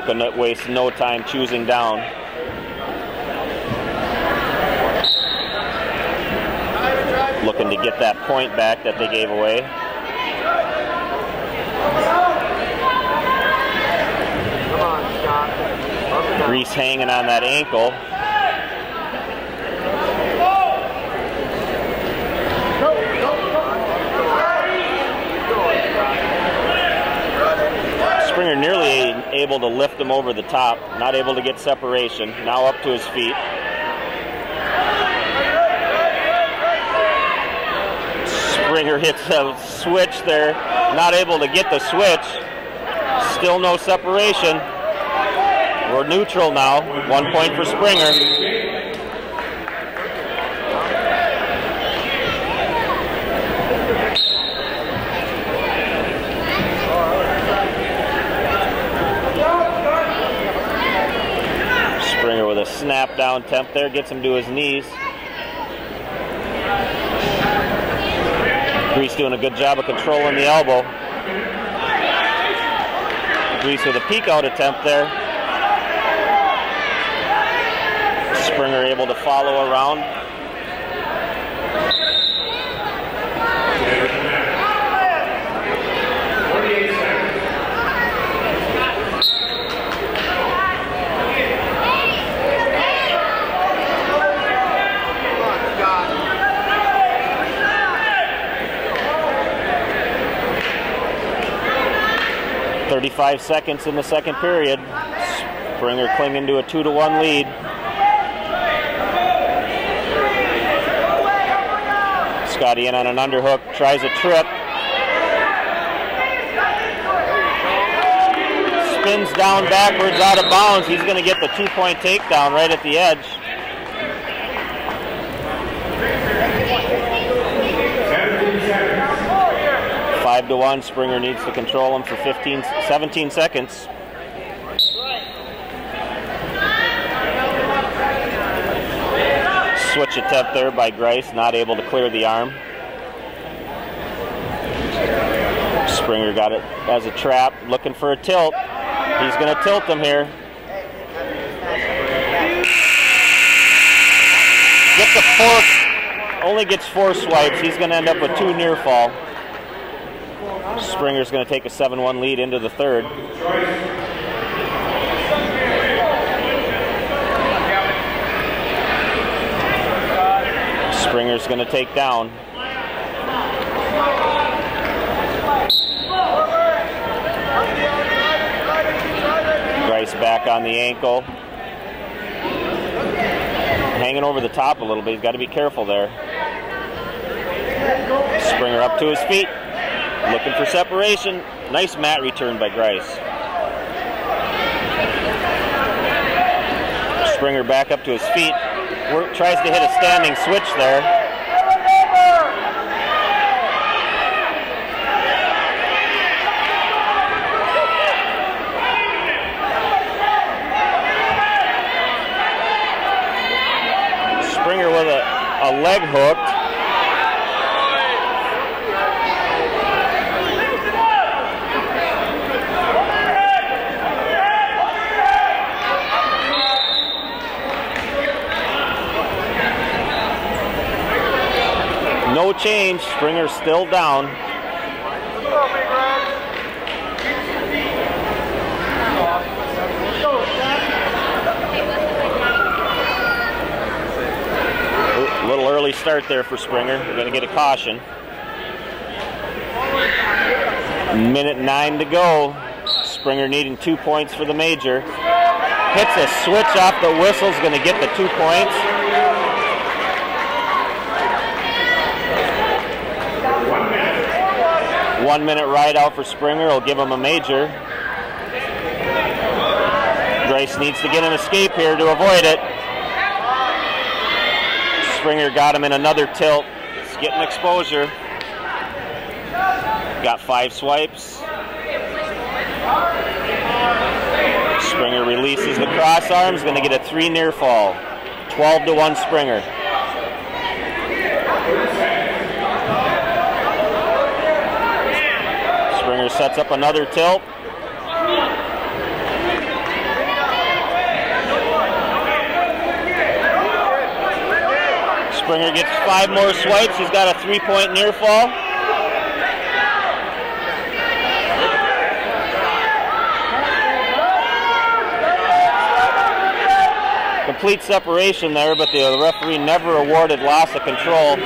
Anoka wastes no time choosing down. Looking to get that point back that they gave away. Grease hanging on that ankle. Springer nearly able to lift him over the top, not able to get separation. Now up to his feet. Springer hits a switch there, not able to get the switch. Still no separation. We're neutral now. 1 point for Springer. Springer with a snap down attempt there, gets him to his knees. Grease doing a good job of controlling the elbow. Grease with a peek out attempt there. Springer able to follow around. .35 seconds in the second period. Springer clinging to a 2-1 lead. Scotty in on an underhook, tries a trip. Spins down backwards out of bounds. He's going to get the 2-point takedown right at the edge. 5-1. Springer needs to control him for 17 seconds. Switch attempt there by Grice, not able to clear the arm. Springer got it as a trap, looking for a tilt. He's going to tilt him here. Get the fourth, only gets 4 swipes. He's going to end up with 2 near fall. Springer's going to take a 7-1 lead into the third. Springer's going to take down. Grice back on the ankle. Hanging over the top a little bit. He's got to be careful there. Springer up to his feet. Looking for separation. Nice mat return by Grice. Springer back up to his feet. Tries to hit a standing switch there. Springer with a leg hook. No change. Springer's still down. A little early start there for Springer. We're going to get a caution. 1:09 to go. Springer needing 2 points for the major. Hits a switch off the whistle. Is going to get the 2 points. 1 minute ride out for Springer will give him a major. Grice needs to get an escape here to avoid it. Springer got him in another tilt. He's getting exposure. Got 5 swipes. Springer releases the cross arms. Going to get a 3 near fall. 12-1 Springer. Springer sets up another tilt. Springer gets 5 more swipes. He's got a 3-point near fall. Complete separation there, but the referee never awarded loss of control.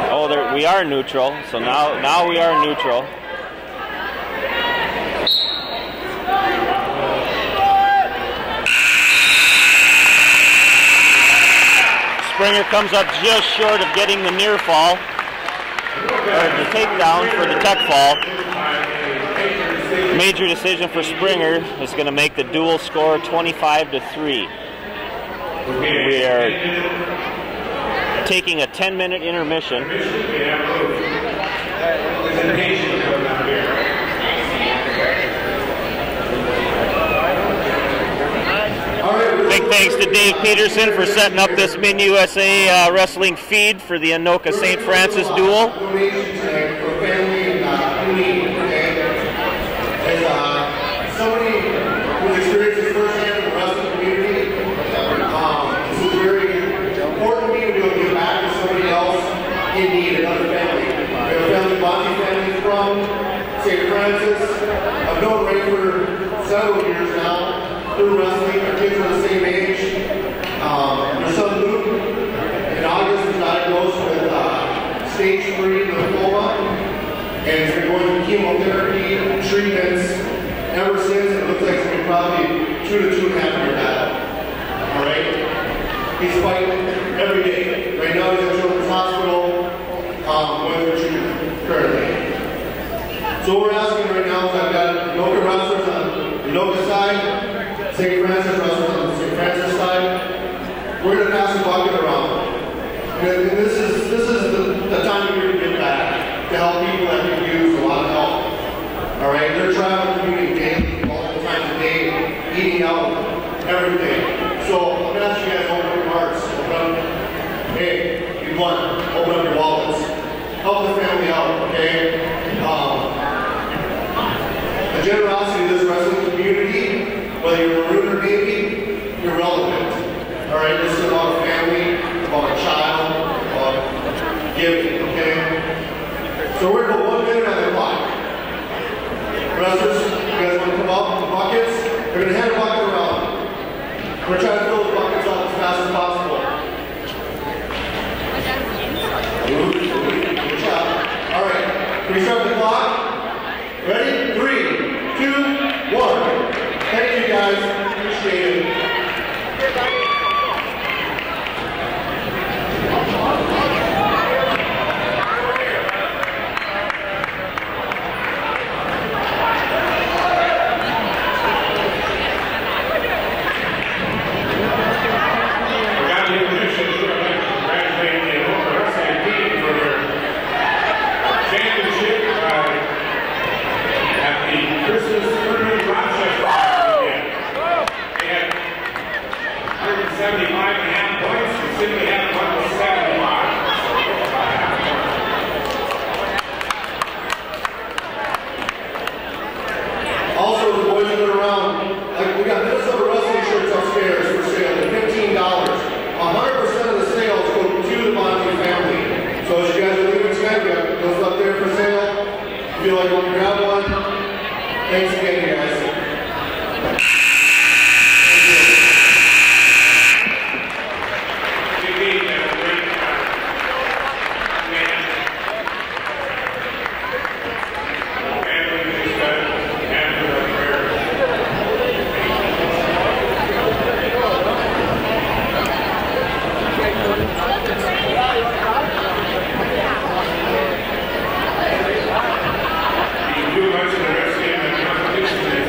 Oh, there, we are neutral. So now we are neutral. Springer comes up just short of getting the near fall, or the takedown for the tech fall. Major decision for Springer is going to make the dual score 25-3. We are taking a 10-minute intermission. Big thanks to Dave Peterson for setting up this Min USA wrestling feed for the Anoka St. Francis duel. Somebody who experiences firsthand in the wrestling community, this is very important to me to be able to give back to somebody else in need, another family. We have a family, Bonnie family from St. Francis. I've known Ray for several years now through wrestling. Our kids are the same age. Their son Luke in August was diagnosed with stage 3 lymphoma, and he's been going through chemotherapy treatments ever since. It looks like it's been probably 2 to 2.5 year battle. Alright? He's fighting every day. Right now he's at Children's Hospital going through treatment currently. So what we're asking right now is I've got Anoka wrestlers on the Anoka side, St. Francis wrestlers on the St. Francis side. We're going to pass the bucket around. And this is the time of year to get back, to help people that can use a lot of help. Alright, they're traveling community daily, multiple times a day, eating out, everything. So I'm going to ask you guys to open up your hearts. Hey, you want to open up your wallets. Help the family out, okay? The generosity of this wrestling community, whether you're a maroon or baby, you're relevant. Alright, this is about a family, about a child, about giving, okay? So we're going to put 1 minute on the clock. Wrestlers, you guys want to come up with the buckets? They're going to hand a bucket around. We're trying to fill the buckets up as fast as possible. Good job. Alright, can we start the clock? Ready? 3, 2, 1. Thank you guys. Appreciate it. Feel like you want to grab one? Thanks again, you guys. Too much of the rest of the competition is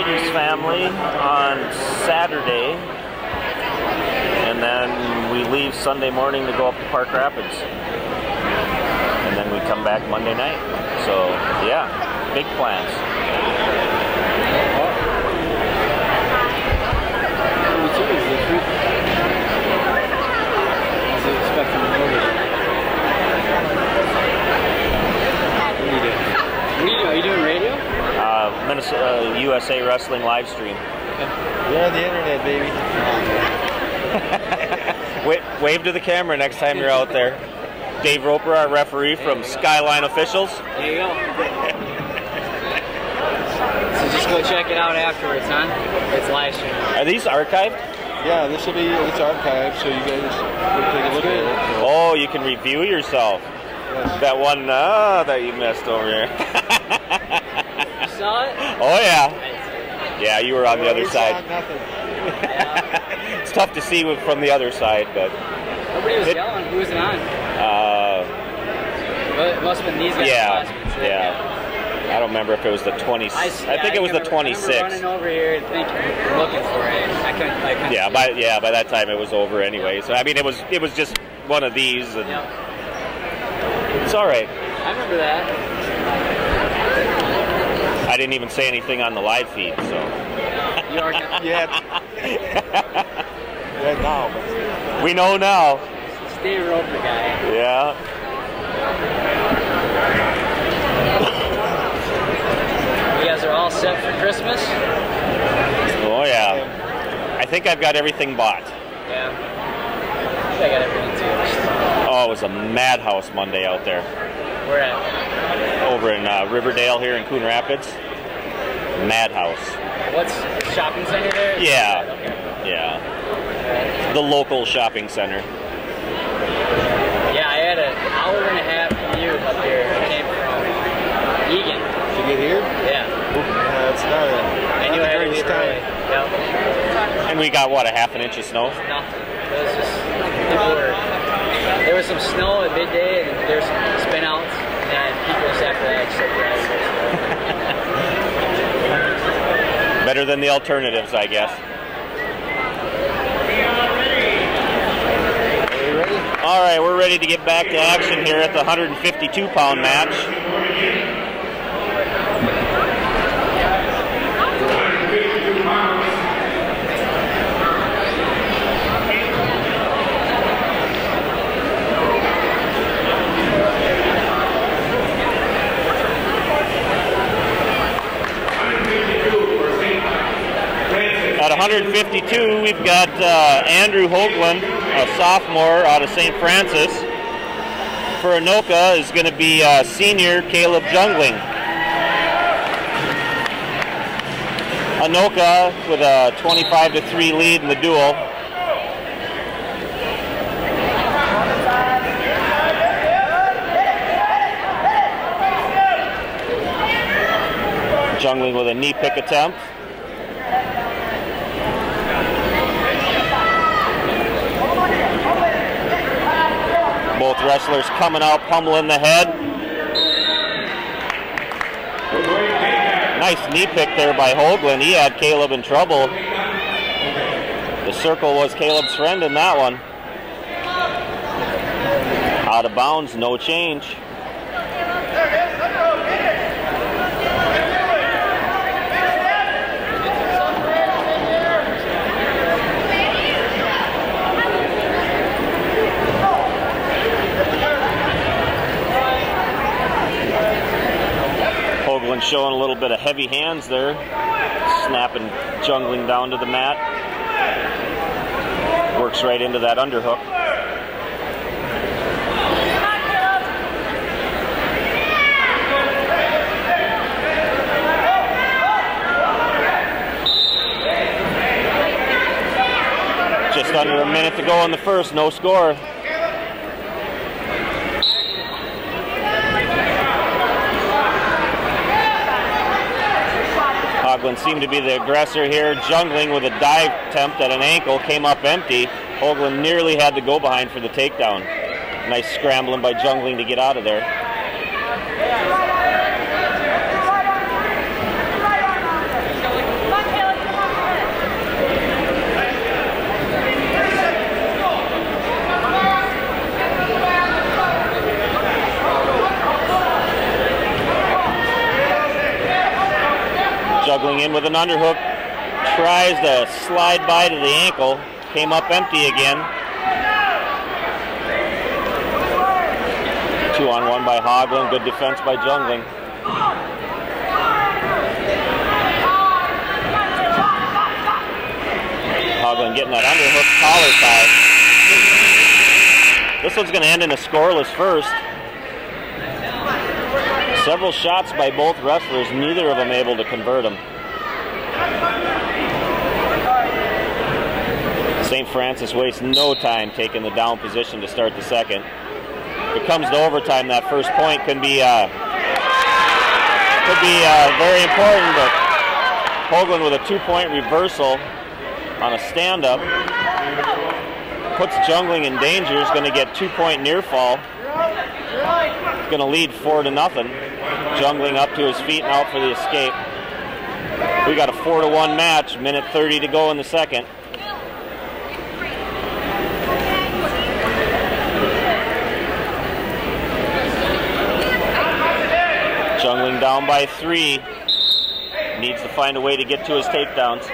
Eischens family on Saturday, and then we leave Sunday morning to go up to Park Rapids, and then we come back Monday night. So yeah, big plans. Are you doing radio? Minnesota USA Wrestling live stream. You're on the internet, baby. Wave to the camera next time you're out there. Dave Roper, our referee from Skyline Officials. There you go. So just go check it out afterwards, huh? It's live stream. Are these archived? Yeah, it's archived, so you guys can take a look at it. Oh, you can review yourself. Yes. That one that you missed over here. You saw it? Oh yeah. Yeah, you were on the other We side. saw nothing. It's tough to see from the other side, but Nobody was yelling. Who was it on? Well, it must have been these guys. yeah. I don't remember if it was the 20. I think it was the 26. I remember running over here and looking for it. I couldn't. Yeah, by that time it was over anyway. So I mean, it was just one of these, and it's all right. I remember that. I didn't even say anything on the live feed, so. You are. Yeah. Yeah, now. We know now. Steve Roper guy. Yeah. You guys are all set for Christmas? Oh yeah. I think I've got everything bought. Yeah. I got everything too. Oh, it was a madhouse Monday out there. Where at? Over in Riverdale here in Coon Rapids. Madhouse. What's shopping center there? Yeah. Okay. Yeah. The local shopping center. Yeah, I had an hour and a half commute up here. I came from Egan. To get here? Yeah. It's not I knew I had to leave early. Yep. And we got, what, a half an inch of snow? Nothing. It was just, there was some snow at midday and there's some spin outs. And then people just after that just like Better than the alternatives, I guess. All right, we're ready to get back to action here at the 152-pound match. At 152, we've got Andrew Hoagland, a sophomore out of St. Francis. For Anoka is going to be senior Caleb Jungling. Anoka with a 25-3 lead in the duel. Jungling with a knee pick attempt. Both wrestlers coming out, pummeling the head. Nice knee pick there by Hoagland. He had Caleb in trouble. The circle was Caleb's friend in that one. Out of bounds, no change. Hoagland showing a little bit of heavy hands there, snapping Jungling down to the mat. Works right into that underhook. Just under a minute to go in the first, no score. Hoagland seemed to be the aggressor here. Jungling with a dive attempt at an ankle, came up empty. Hoagland nearly had to go behind for the takedown. Nice scrambling by Jungling to get out of there. Jungling in with an underhook. Tries to slide by to the ankle. Came up empty again. 2-on-1 by Haugland. Good defense by Jungling. Haugland getting that underhook collar tie. This one's going to end in a scoreless first. Several shots by both wrestlers, neither of them able to convert them. St. Francis wastes no time taking the down position to start the second. If it comes to overtime, that first point could be very important, but Hoagland with a 2-point reversal on a stand-up puts Jungling in danger. Is going to get 2-point near fall. It's going to lead 4-0. Jungling up to his feet and out for the escape. We got a 4-1 match. Minute 30 to go in the second. Jungling down by 3. Needs to find a way to get to his takedowns.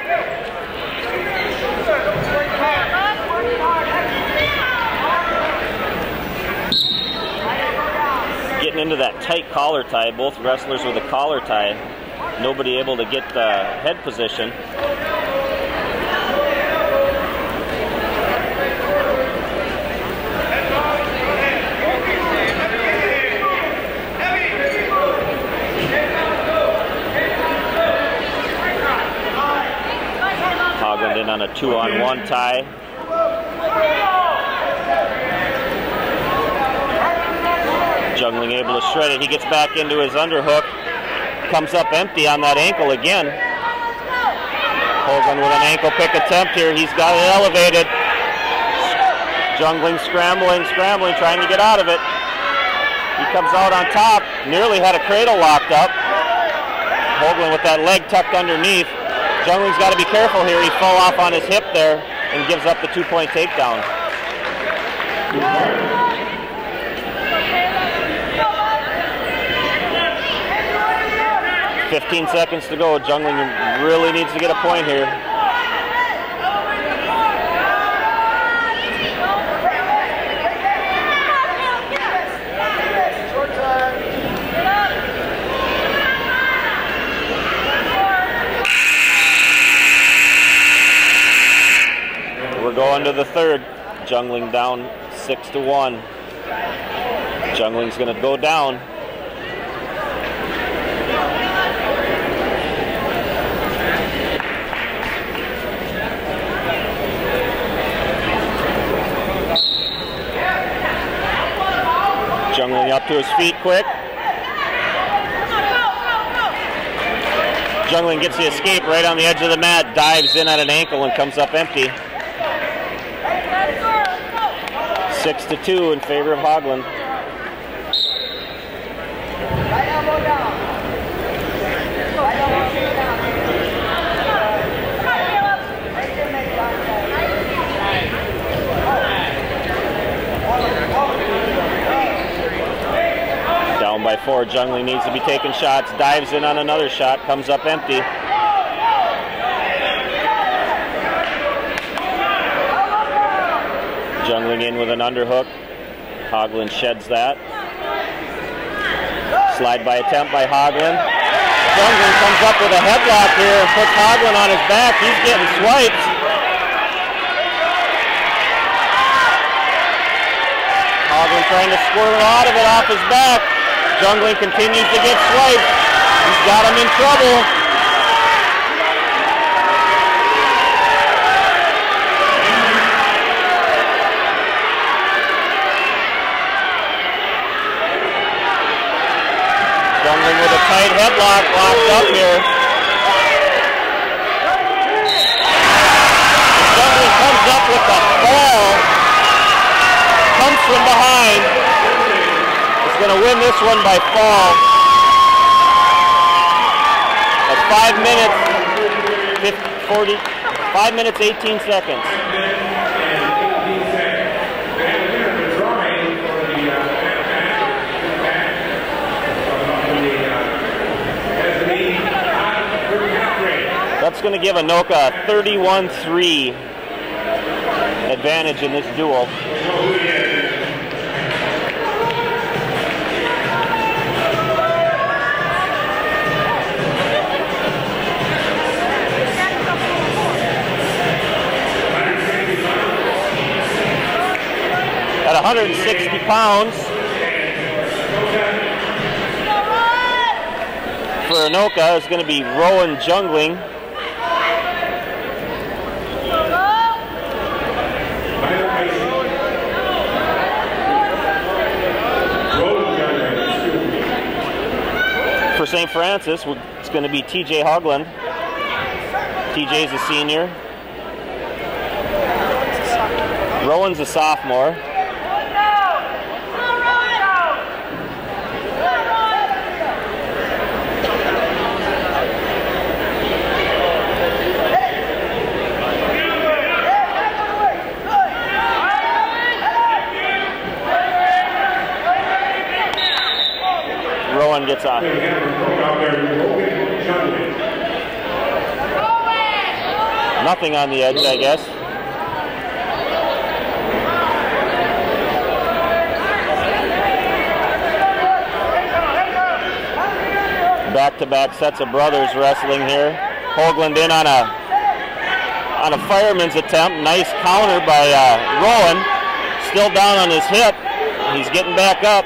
Getting into that tight collar tie. Both wrestlers with a collar tie. Nobody able to get the head position. Haugland in on a 2-on-1 tie. Jungling able to shred it. He gets back into his underhook. Comes up empty on that ankle again. Hoagland with an ankle pick attempt here. He's got it elevated. Jungling scrambling, trying to get out of it. He comes out on top. Nearly had a cradle locked up. Hoagland with that leg tucked underneath. Jungling's got to be careful here. He fell off on his hip there and gives up the 2-point takedown. 15 seconds to go. Jungling really needs to get a point here. We're going to the third. Jungling down 6-1. Jungling's going to go down. Jungling up to his feet quick. Jungling gets the escape right on the edge of the mat, dives in at an ankle and comes up empty. 6-2 in favor of Haugland. Down by 4, Jungling needs to be taking shots, dives in on another shot, comes up empty. Jungling in with an underhook. Haugland sheds that. Slide by attempt by Haugland. Jungling comes up with a headlock here and puts Haugland on his back. He's getting swiped. Haugland trying to squirt out of it off his back. Jungling continues to get swiped. He's got him in trouble. Jungling with a tight headlock locked up here. Jungling comes up with a fall. Comes from behind. He's going to win this one by fall. At 5 minutes 18 seconds. As the hot group half race. give Anoka a 31-3 advantage in this duel. At 160 pounds, for Anoka is going to be Rowan Jungling. For St. Francis, it's going to be TJ Hogland. TJ's a senior. Rowan's a sophomore. Rowan gets on. Nothing on the edge, I guess. Back-to-back sets of brothers wrestling here. Hoagland in on a fireman's attempt. Nice counter by Rowan. Still down on his hip. He's getting back up.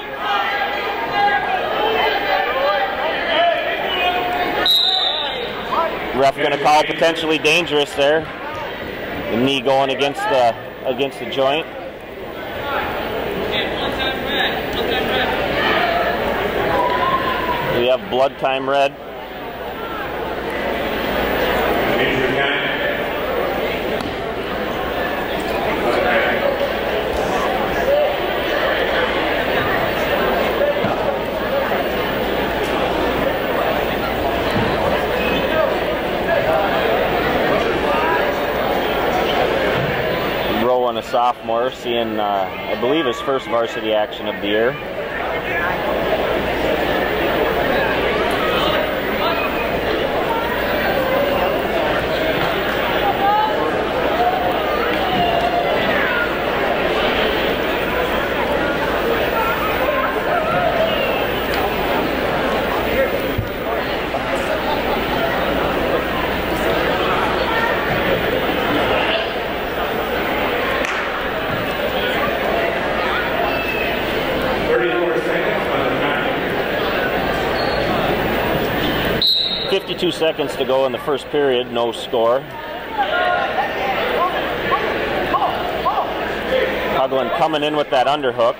Ref going to call potentially dangerous there. The knee going against the joint. We have blood time red. Rowan, a sophomore, seeing I believe his first varsity action of the year. Seconds to go in the first period, no score. Hogland coming in with that underhook.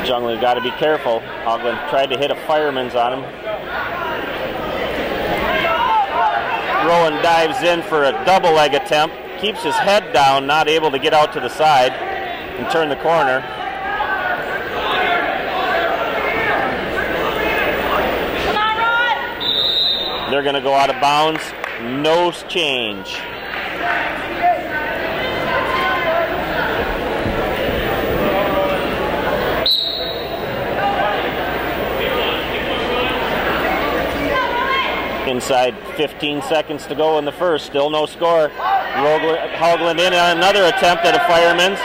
Jungling got to be careful. Hogland tried to hit a fireman's on him. Rowan dives in for a double leg attempt. Keeps his head down, not able to get out to the side and turn the corner. They're going to go out of bounds. No change. Inside 15 seconds to go in the first. Still no score. Hogland in on another attempt at a fireman's.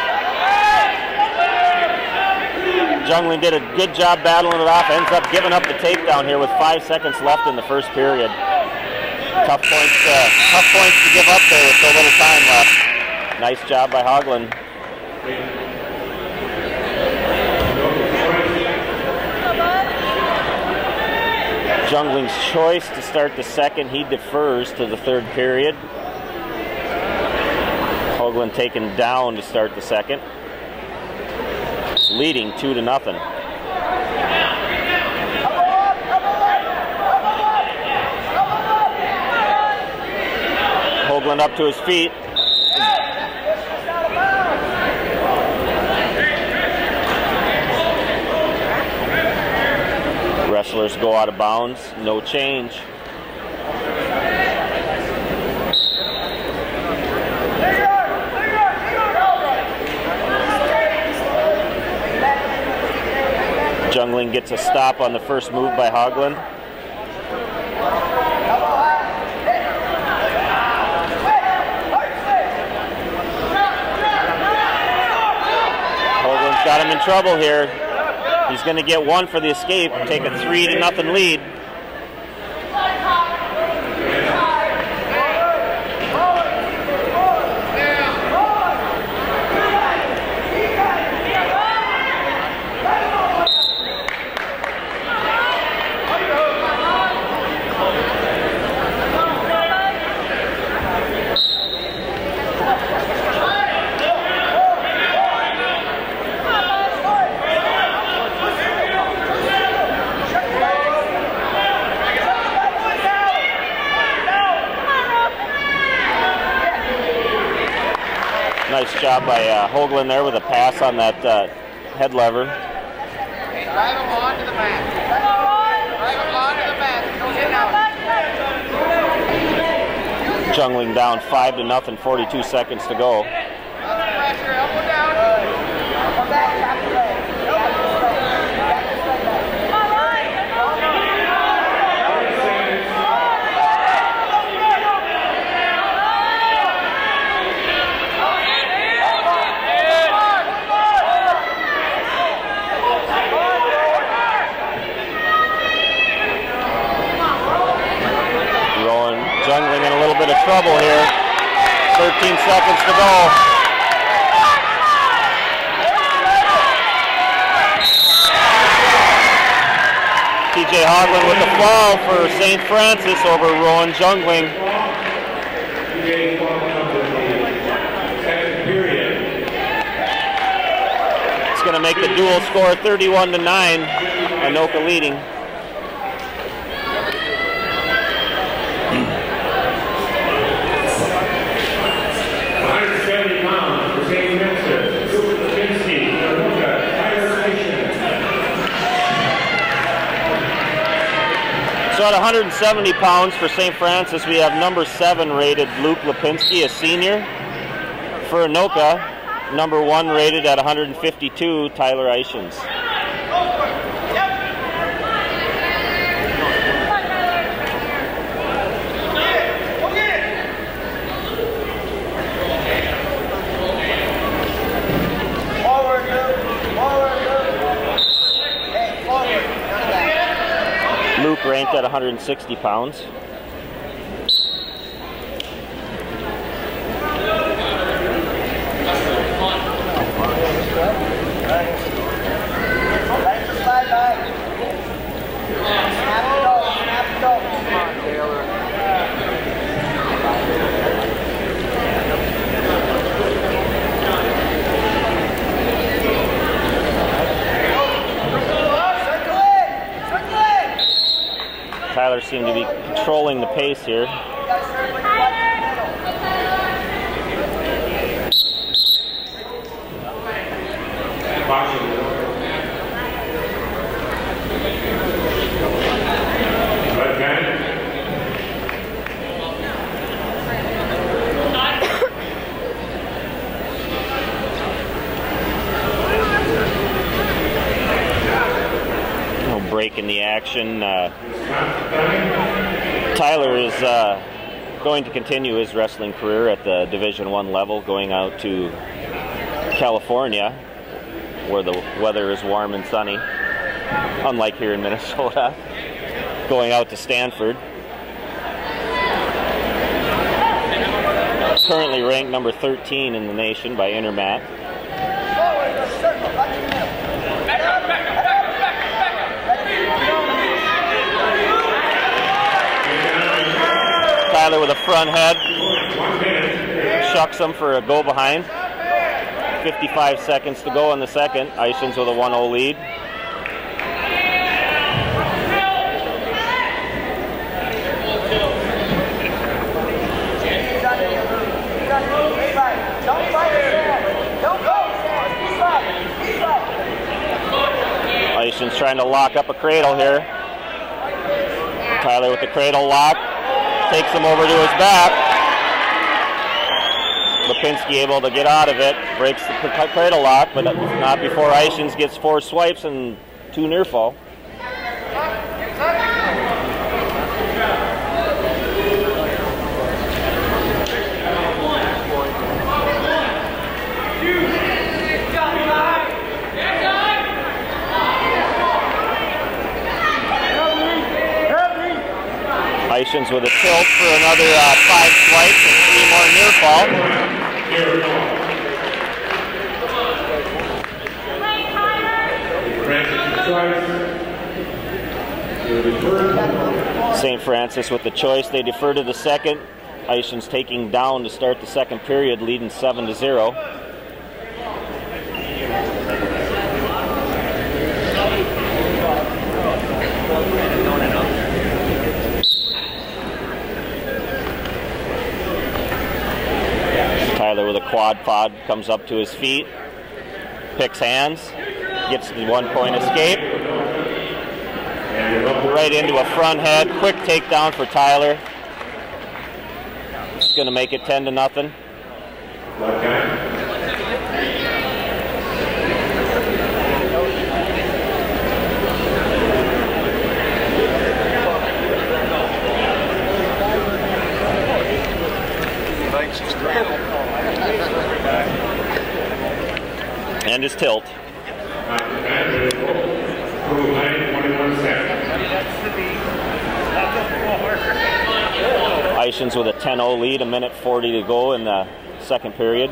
Jungling did a good job battling it off. Ends up giving up the takedown here with 5 seconds left in the first period. Tough points to give up there with so little time left. Nice job by Hogland. Jungling's choice to start the second. He defers to the third period. Hogland taken down to start the second. Leading 2-0. Hoagland up to his feet. Wrestlers go out of bounds. No change. Jungling gets a stop on the first move by Hogland. got him in trouble here. He's going to get one for the escape, take a 3-0 lead. Nice job by Hoagland there with a pass on that head lever. Drive him on to the mat. Drive him on to the mat. Don't get out. Jungling down 5-0, 42 seconds to go. Pressure, elbow down. Come back, tap the leg. Jungling in a little bit of trouble here. 13 seconds to go. TJ Hoagland with the fall for St. Francis over Rowan Jungling. It's going to make the dual score 31-9. Anoka leading. 170 pounds for St. Francis. Varsity, Anoka, Eischens. So at 170 pounds for St. Francis, we have number 7 rated Luke Lipinski, a senior. For Anoka, number 1 rated at 152, Tyler Eischens. Luke ranked at 160 pounds. Tyler seemed to be controlling the pace here. Break in the action. Tyler is going to continue his wrestling career at the Division I level, going out to California, where the weather is warm and sunny, unlike here in Minnesota. Going out to Stanford. Currently ranked number 13 in the nation by Intermat. Tyler with a front head, shucks him for a go behind. 55 seconds to go in the second. Eischens with a 1-0 lead. Eischens trying to lock up a cradle here. Tyler with the cradle lock. Takes him over to his back. Lipinski able to get out of it. Breaks the cradle lock, but not before Eischens gets 4 swipes and 2 near fall. Eischens with a tilt for another 5 swipes and 3 more near fall. St. Francis with the choice. They defer to the second. Eischens taking down to start the second period, leading 7-0. Tyler with a quad pod comes up to his feet, picks hands, gets the 1-point escape. Right into a front head, quick takedown for Tyler. It's going to make it 10-0. And his tilt. Eischens with a 10-0 lead, 1:40 to go in the second period.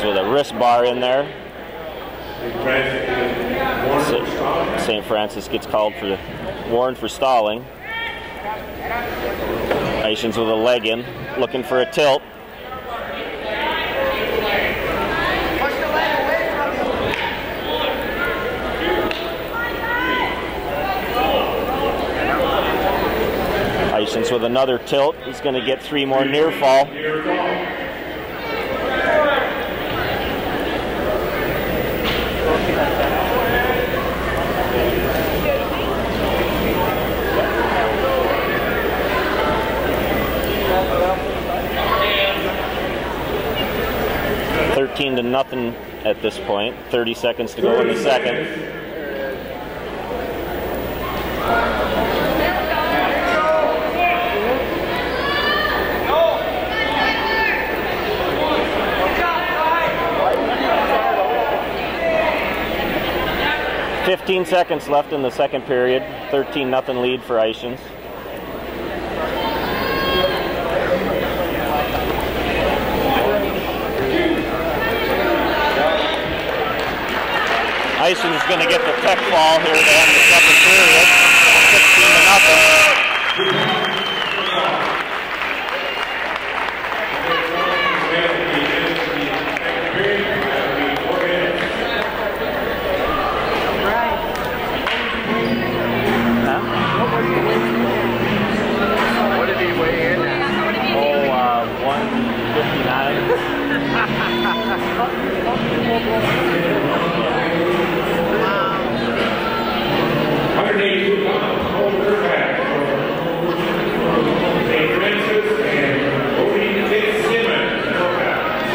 With a wrist bar in there. St. Francis gets called for warned for stalling. Eischens with a leg in, looking for a tilt. Eischens with another tilt. He's going to get 3 more near fall. 13-0 at this point. 30 seconds to go in the second. Seconds left in the second period. 13-0 lead for Eischens. Eischens is going to get the tech ball here to end the second period. 16-0.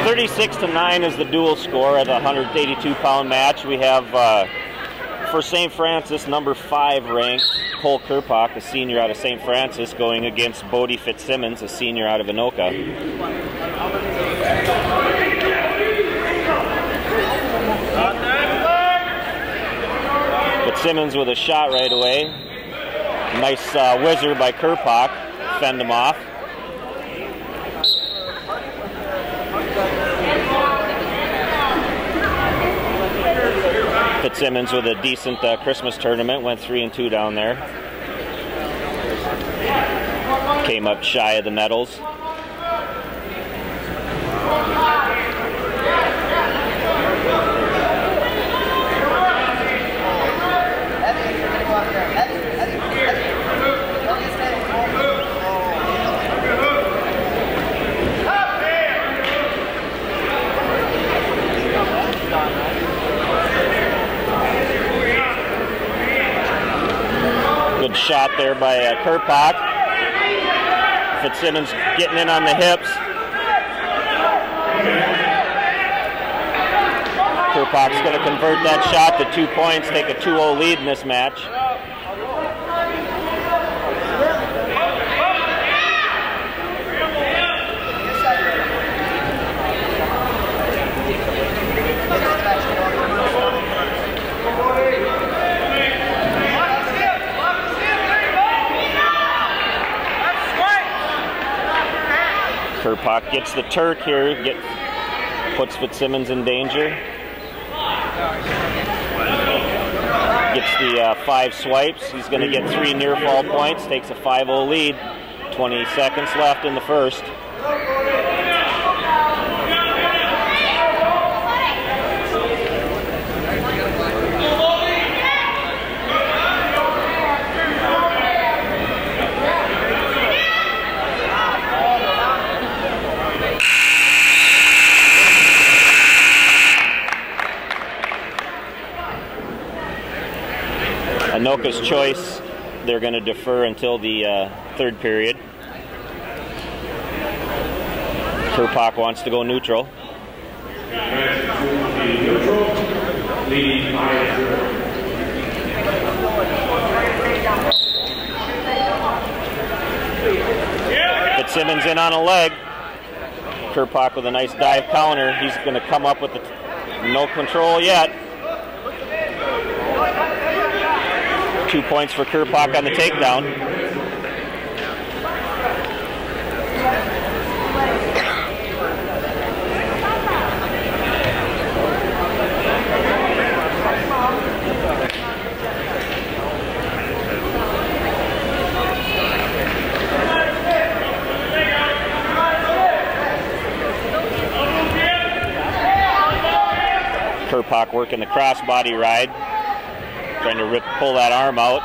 36-9 is the dual score at a 182-pound match. We have, for St. Francis, number 5 ranked Cole Kerpak, a senior out of St. Francis, going against Bodie Fitzsimmons, a senior out of Anoka. Fitzsimmons with a shot right away. Nice whizzer by Kerpak, fend him off. Fitzsimmons with a decent Christmas tournament, went 3-2 down there. Came up shy of the medals. Good shot there by Kerpak. Fitzsimmons getting in on the hips. Kerpach's going to convert that shot to 2 points, take a 2-0 lead in this match. Kerpach gets the Turk here, puts Fitzsimmons in danger. Gets the 5 swipes. He's going to get 3 near fall points, takes a 5-0 lead. 20 seconds left in the first. Anoka's choice, they're going to defer until the third period. Kerpach wants to go neutral. Fitzsimmons in on a leg. Kerpach with a nice dive counter. He's going to come up with no control yet. 2 points for Kerpach on the takedown. Kerpach working the crossbody ride. Trying to pull that arm out.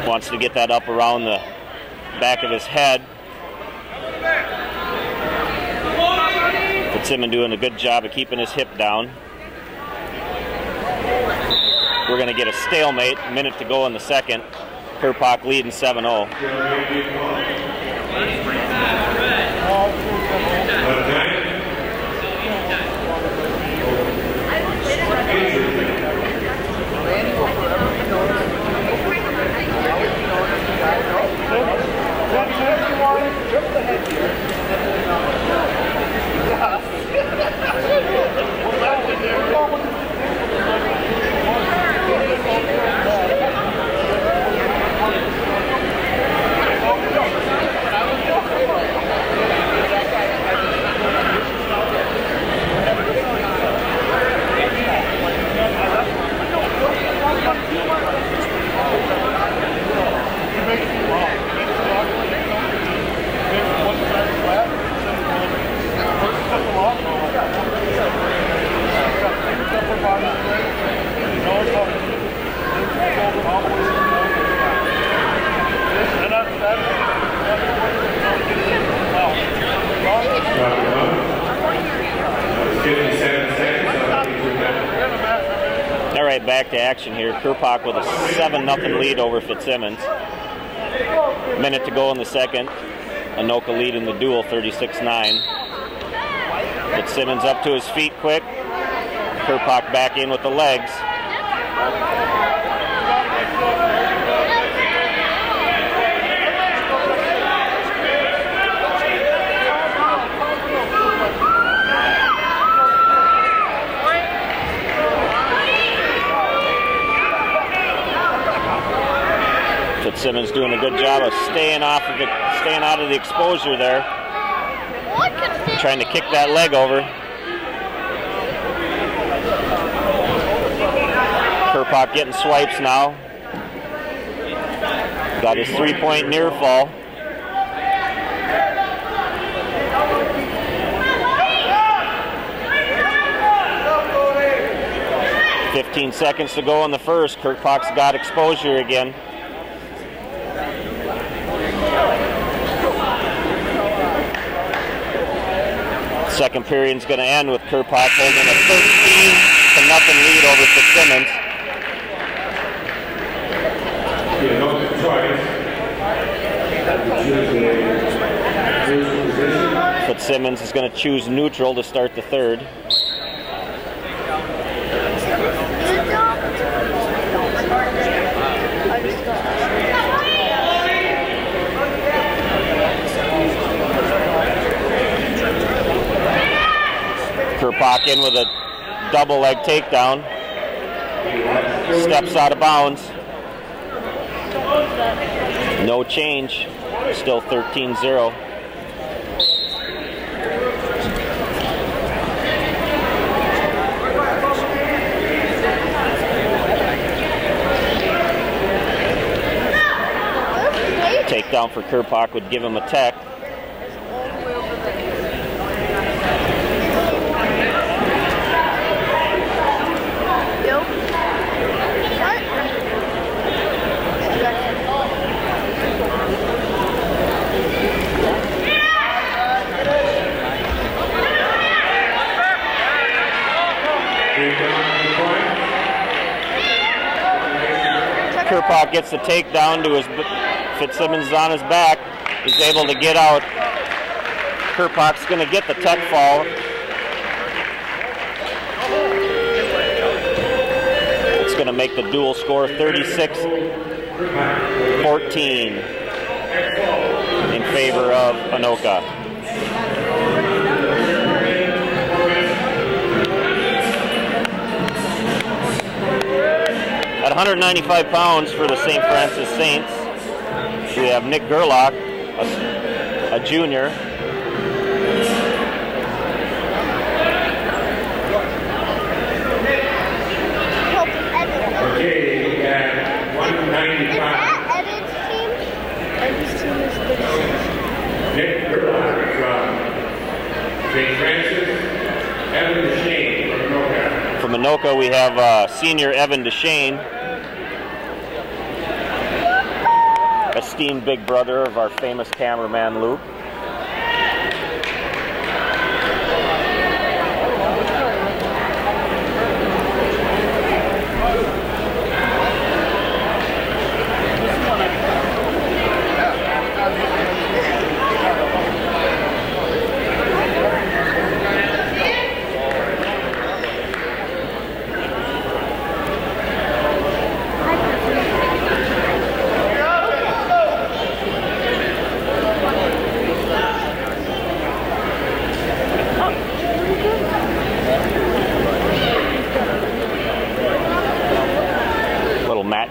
Wants to get that up around the back of his head. Fitzsimmons doing a good job of keeping his hip down. We're going to get a stalemate. A minute to go in the second. Kerpach leading 7-0. All right, back to action here. Kerpach with a 7-0 lead over Fitzsimmons. Minute to go in the second. Anoka leading the duel 36-9. Fitzsimmons up to his feet quick. Kerpach back in with the legs. Fitzsimmons doing a good job of staying out of the exposure there. Trying to kick that leg over. Kerpach getting swipes now. Got his 3-point near fall. $15 seconds to go in the first. Kerpach's got exposure again. Second period's going to end with Kerpach holding a 13-0 lead over Fitzsimmons. Fitzsimmons is going to choose neutral to start the third. Kerpak in with a double leg takedown. Steps out of bounds. No change. Still 13-0. Takedown for Kerpak would give him a tech. Kerpak gets the takedown to his Fitzsimmons is on his back. He's able to get out. Kerpak's going to get the tech fall. It's going to make the dual score 36-14 in favor of Anoka. At 195 pounds for the St. Francis Saints, we have Nick Gerlach, a junior. Okay, at 195. Evan's team? Evan's team is Nick Gerlach from St. Francis, Evan Deshane from Anoka. From Anoka, we have senior Evan Deshane, esteemed big brother of our famous cameraman Luke.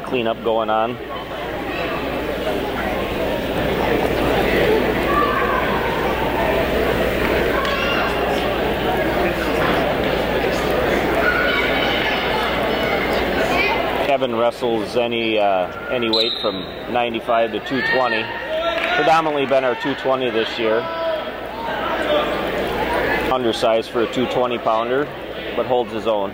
Cleanup going on. Kevin wrestles any weight from 95 to 220. Predominantly been our 220 this year. Undersized for a 220 pounder, but holds his own.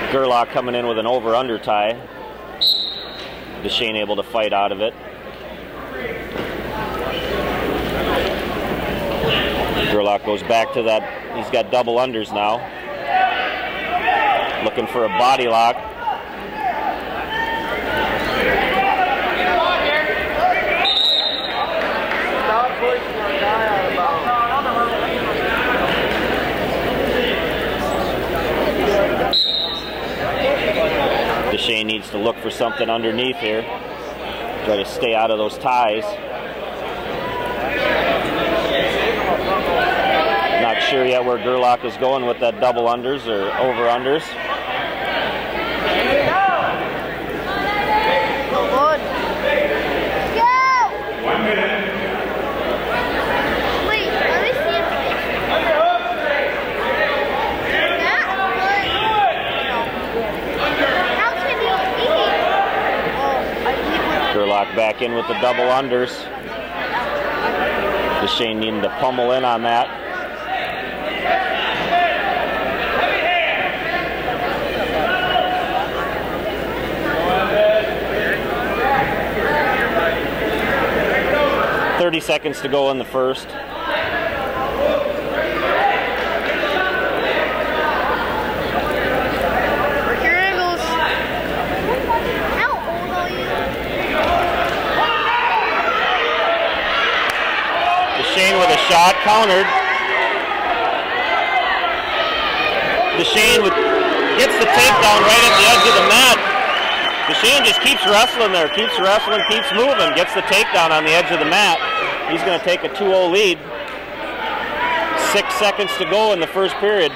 Gerlach coming in with an over-under tie. Deshane able to fight out of it. Gerlach goes back to that. He's got double unders now. Looking for a body lock. Deshane needs to look for something underneath here. Try to stay out of those ties. Not sure yet where Gerlach is going with that double unders or over unders. Go! 1 minute. Wait, let me see if how can you eat? Oh, I eat with Gerlach back in with the double unders. Deshane needing to pummel in on that. 30 seconds to go in the first. Shane with a shot, countered. DeShane gets the takedown right at the edge of the mat. DeShane just keeps wrestling there, keeps wrestling, keeps moving, gets the takedown on the edge of the mat. He's going to take a 2-0 lead. 6 seconds to go in the first period.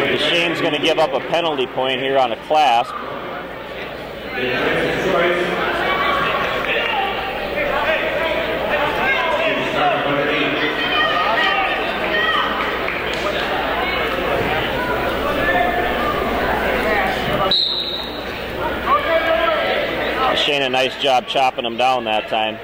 DeShane's going to give up a penalty point here on a clasp. DeShane, a nice job chopping him down that time.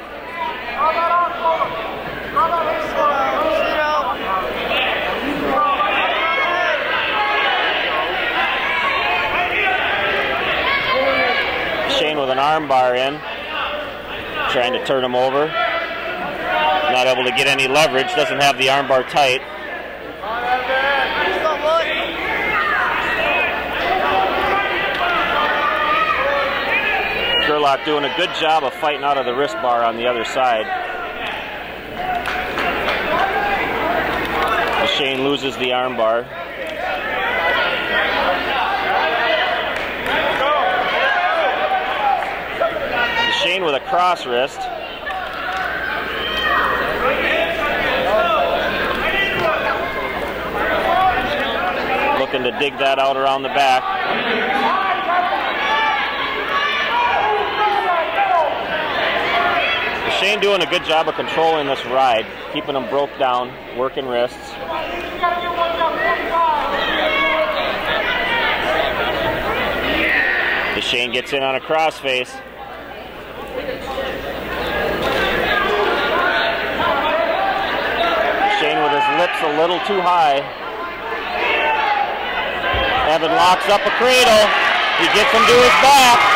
Shane with an arm bar in, trying to turn him over. Not able to get any leverage, doesn't have the arm bar tight. Gerlach doing a good job of fighting out of the wrist bar on the other side. Shane loses the arm bar. Shane with a cross wrist. Looking to dig that out around the back. Shane doing a good job of controlling this ride, keeping him broke down, working wrists. Shane gets in on a crossface. Shane with his lips a little too high. Evan locks up a cradle. He gets him to his back.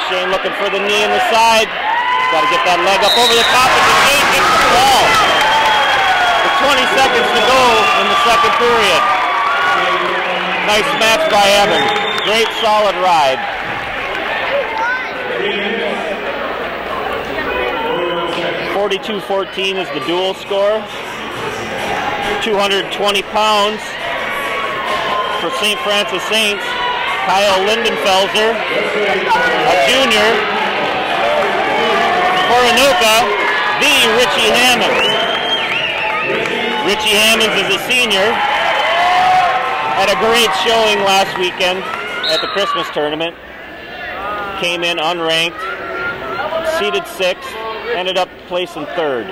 Shane looking for the knee in the side. He's got to get that leg up over the top, and Shane gets the ball. With 20 seconds to go in the second period. Nice match by Evan. Great solid ride. 42-14 is the dual score. 220 pounds for St. Francis Saints. Kyle Lindenfelser, a junior. For Anoka, the Richie Hammonds. Richie Hammonds is a senior. Had a great showing last weekend at the Christmas tournament. Came in unranked, seeded 6th, ended up placing 3rd.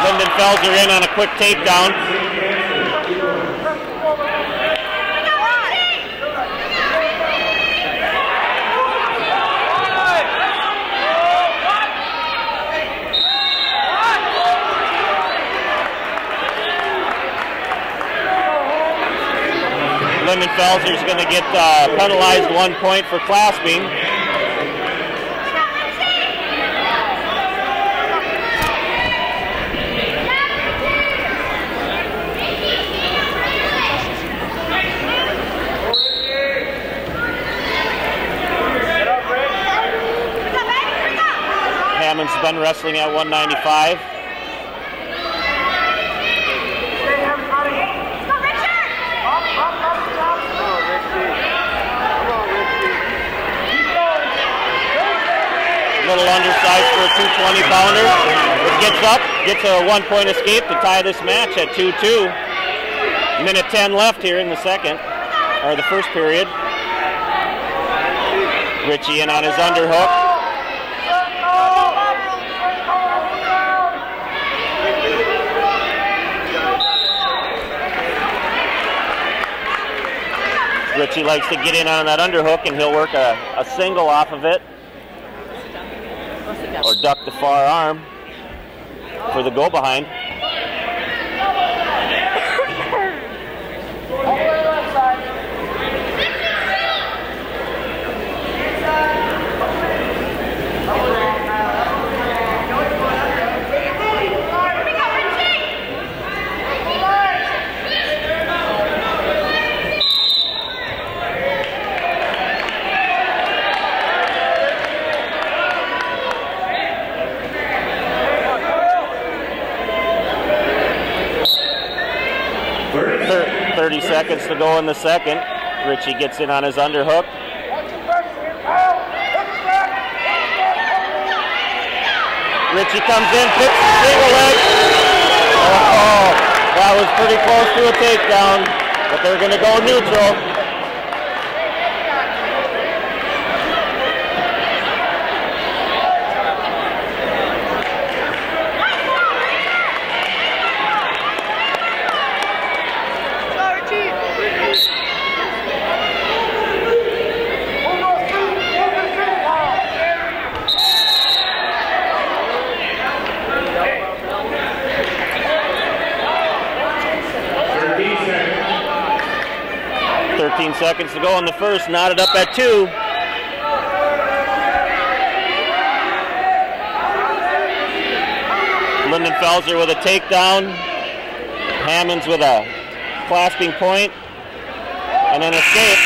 Lindenfelser in on a quick takedown. Lindenfelser's going to get penalized 1 point for clasping. Hammond's been wrestling at 195. Little undersized for a 220-pounder. It gets up, gets a 1 point escape to tie this match at 2-2. Minute 10 left here in the second, or the first period. Richie in on his underhook. Richie likes to get in on that underhook, and he'll work a single off of it, or duck the far arm for the go behind. Seconds to go in the second. Richie gets in on his underhook. Richie comes in, picks the single leg. Oh, that was pretty close to a takedown, but they're going to go neutral. Seconds to go in the first, knotted up at 2. Lindenfelser with a takedown. Hammonds with a clasping point and an escape.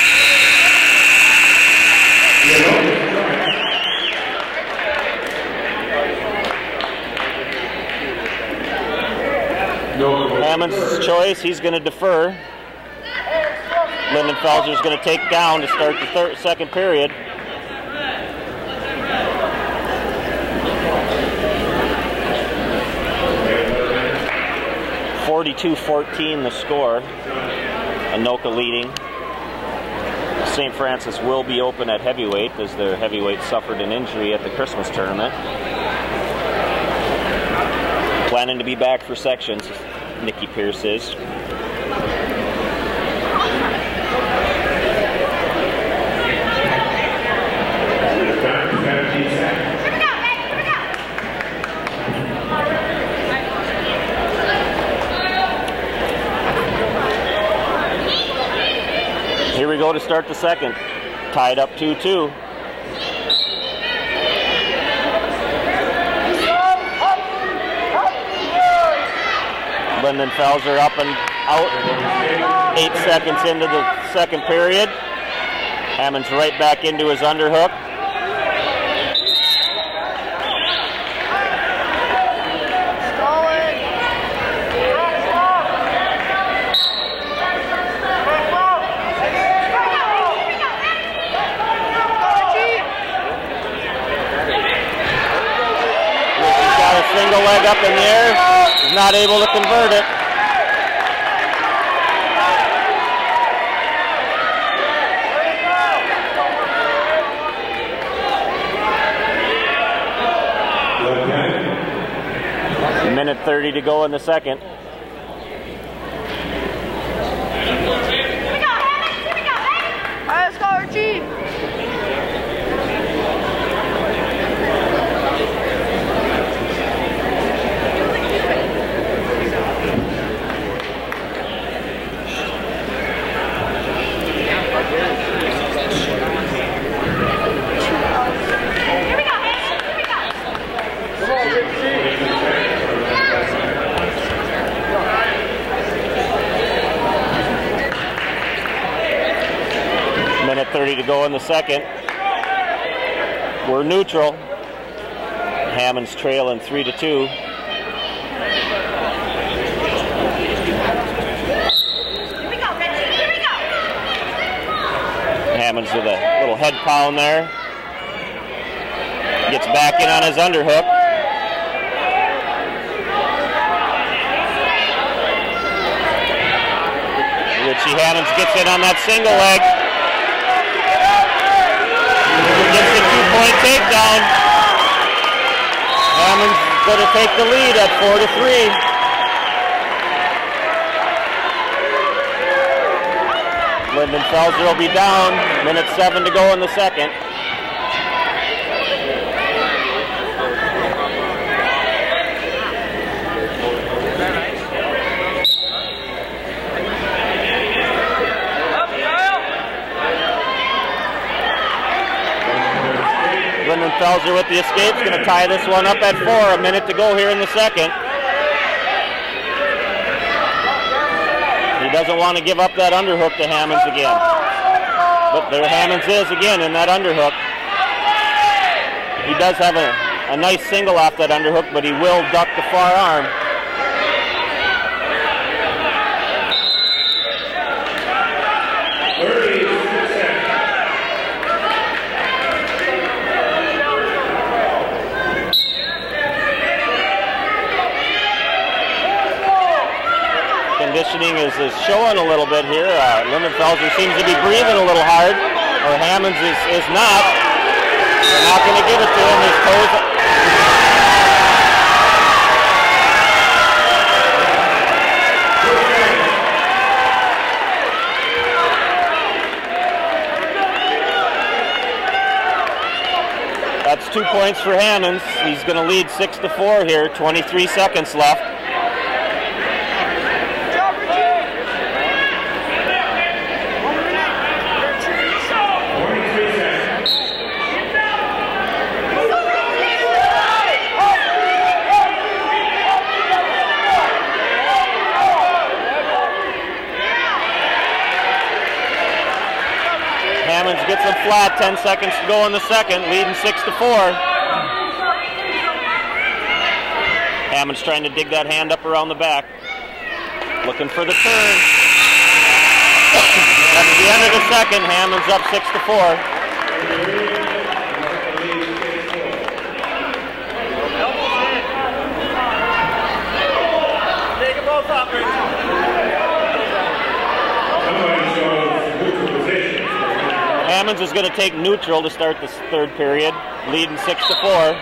Hammonds' choice, he's going to defer. Lindenfelser is going to take down to start the second period. (42-14) the score. Anoka leading. St. Francis will be open at heavyweight as their heavyweight suffered an injury at the Christmas tournament. Planning to be back for sections, Nikki Pierce is. Here we go to start the second. Tied up 2-2. Lindenfelser up and out. 8 seconds into the second period. Hammond's right back into his underhook. Single leg up in the air, is not able to convert it. A minute 30 to go in the second. Let's go, Archie. Minute 30 to go in the second. We're neutral. Hammond's trailing 3-2. Hammond's with a little head pound there. Gets back in on his underhook. Richie Hammonds gets in on that single leg. Gets the 2-point takedown. Hammond's going to take the lead at 4-3. Lindenfelser will be down. Minute 7 to go in the second. Lindenfelser with the escape is going to tie this one up at 4. A minute to go here in the second. He doesn't want to give up that underhook to Hammonds again. But there Hammonds is again in that underhook. He does have a nice single off that underhook, but he will duck the far arm. Conditioning is showing a little bit here. Lindenfelser seems to be breathing a little hard, or Hammonds is not. They're not going to give it to him. His toes. That's 2 points for Hammonds. He's going to lead 6-4 here. 23 seconds left. Hammonds gets it flat, 10 seconds to go in the second, leading 6-4. Hammonds trying to dig that hand up around the back. Looking for the turn. That's the end of the second. Hammonds up 6-4. Take them both up, Hammonds is going to take neutral to start this third period, leading 6-4.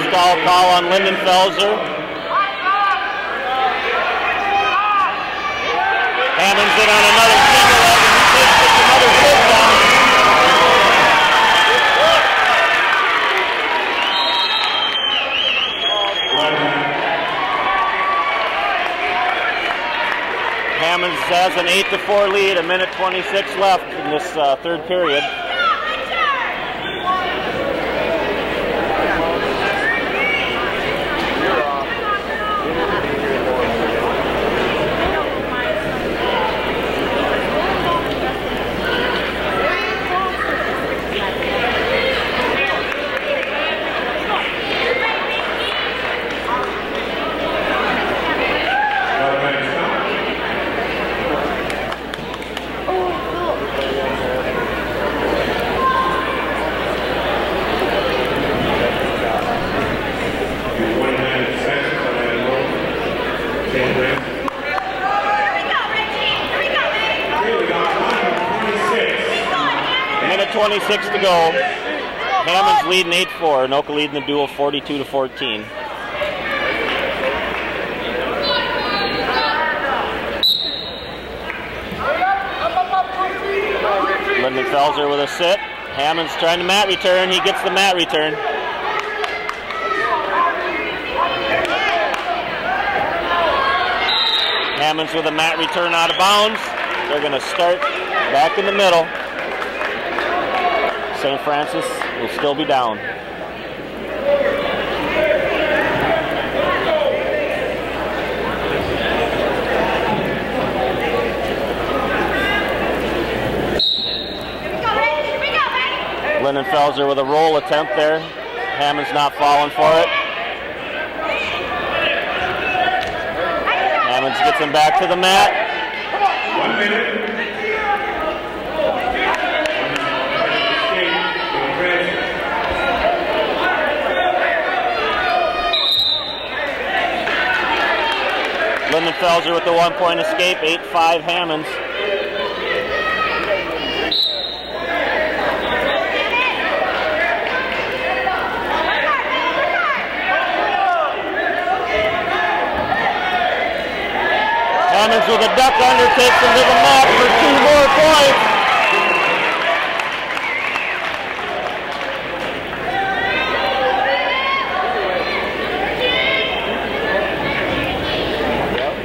Stall call on Lindenfelser. Hammonds in on another single leg, and he takes another full down. Hammonds has an 8-4 lead, a minute 26 left in this third period. Minute 26 to go. Hammonds leading 8-4. Anoka leading the duel 42-14. Lindenfelser with a sit. Hammonds trying to mat return. He gets the mat return. Hammonds with a mat return out of bounds. They're going to start back in the middle. St. Francis will still be down. Lindenfelser with a roll attempt there. Hammonds not falling for it. Hammonds gets him back to the mat. 1 minute. Lindenfelser with the 1-point escape, 8-5 Hammonds. Hammonds with a duck under, takes him to the mat for 2 more points.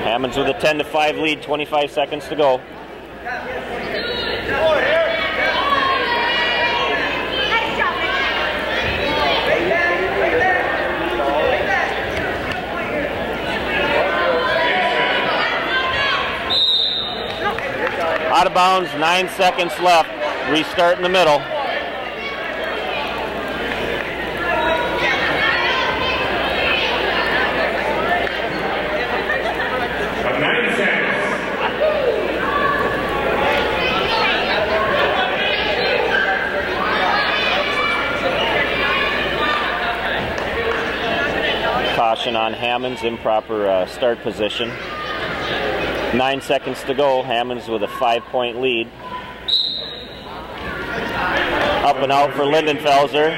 Hammonds with a 10-5 lead, 25 seconds to go. Out of bounds, 9 seconds left. Restart in the middle. Of 9 seconds. Caution on Hammonds, improper start position. 9 seconds to go. Hammonds with a 5-point lead. Up and out for Lindenfelser.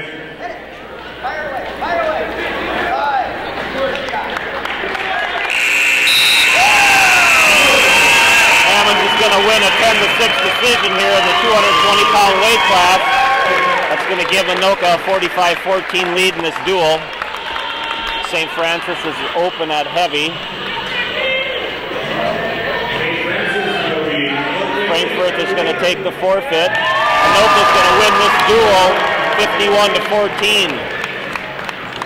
Hammonds is going to win a 10-6 decision here in the 220-pound weight class. That's going to give Anoka a 45-14 lead in this duel. St. Francis is open at heavy. Frankfurt is going to take the forfeit. Anoka is going to win this duel 51-14.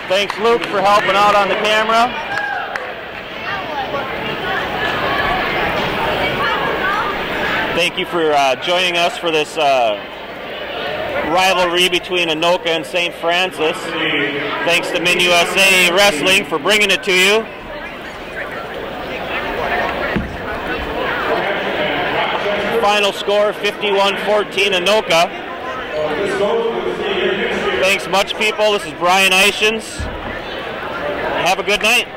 Thanks, Luke, for helping out on the camera. Thank you for joining us for this rivalry between Anoka and St. Francis. Thanks to MinUSA Wrestling for bringing it to you. Final score 51-14 Anoka. Thanks much, people. This is Brian Eischens. Have a good night.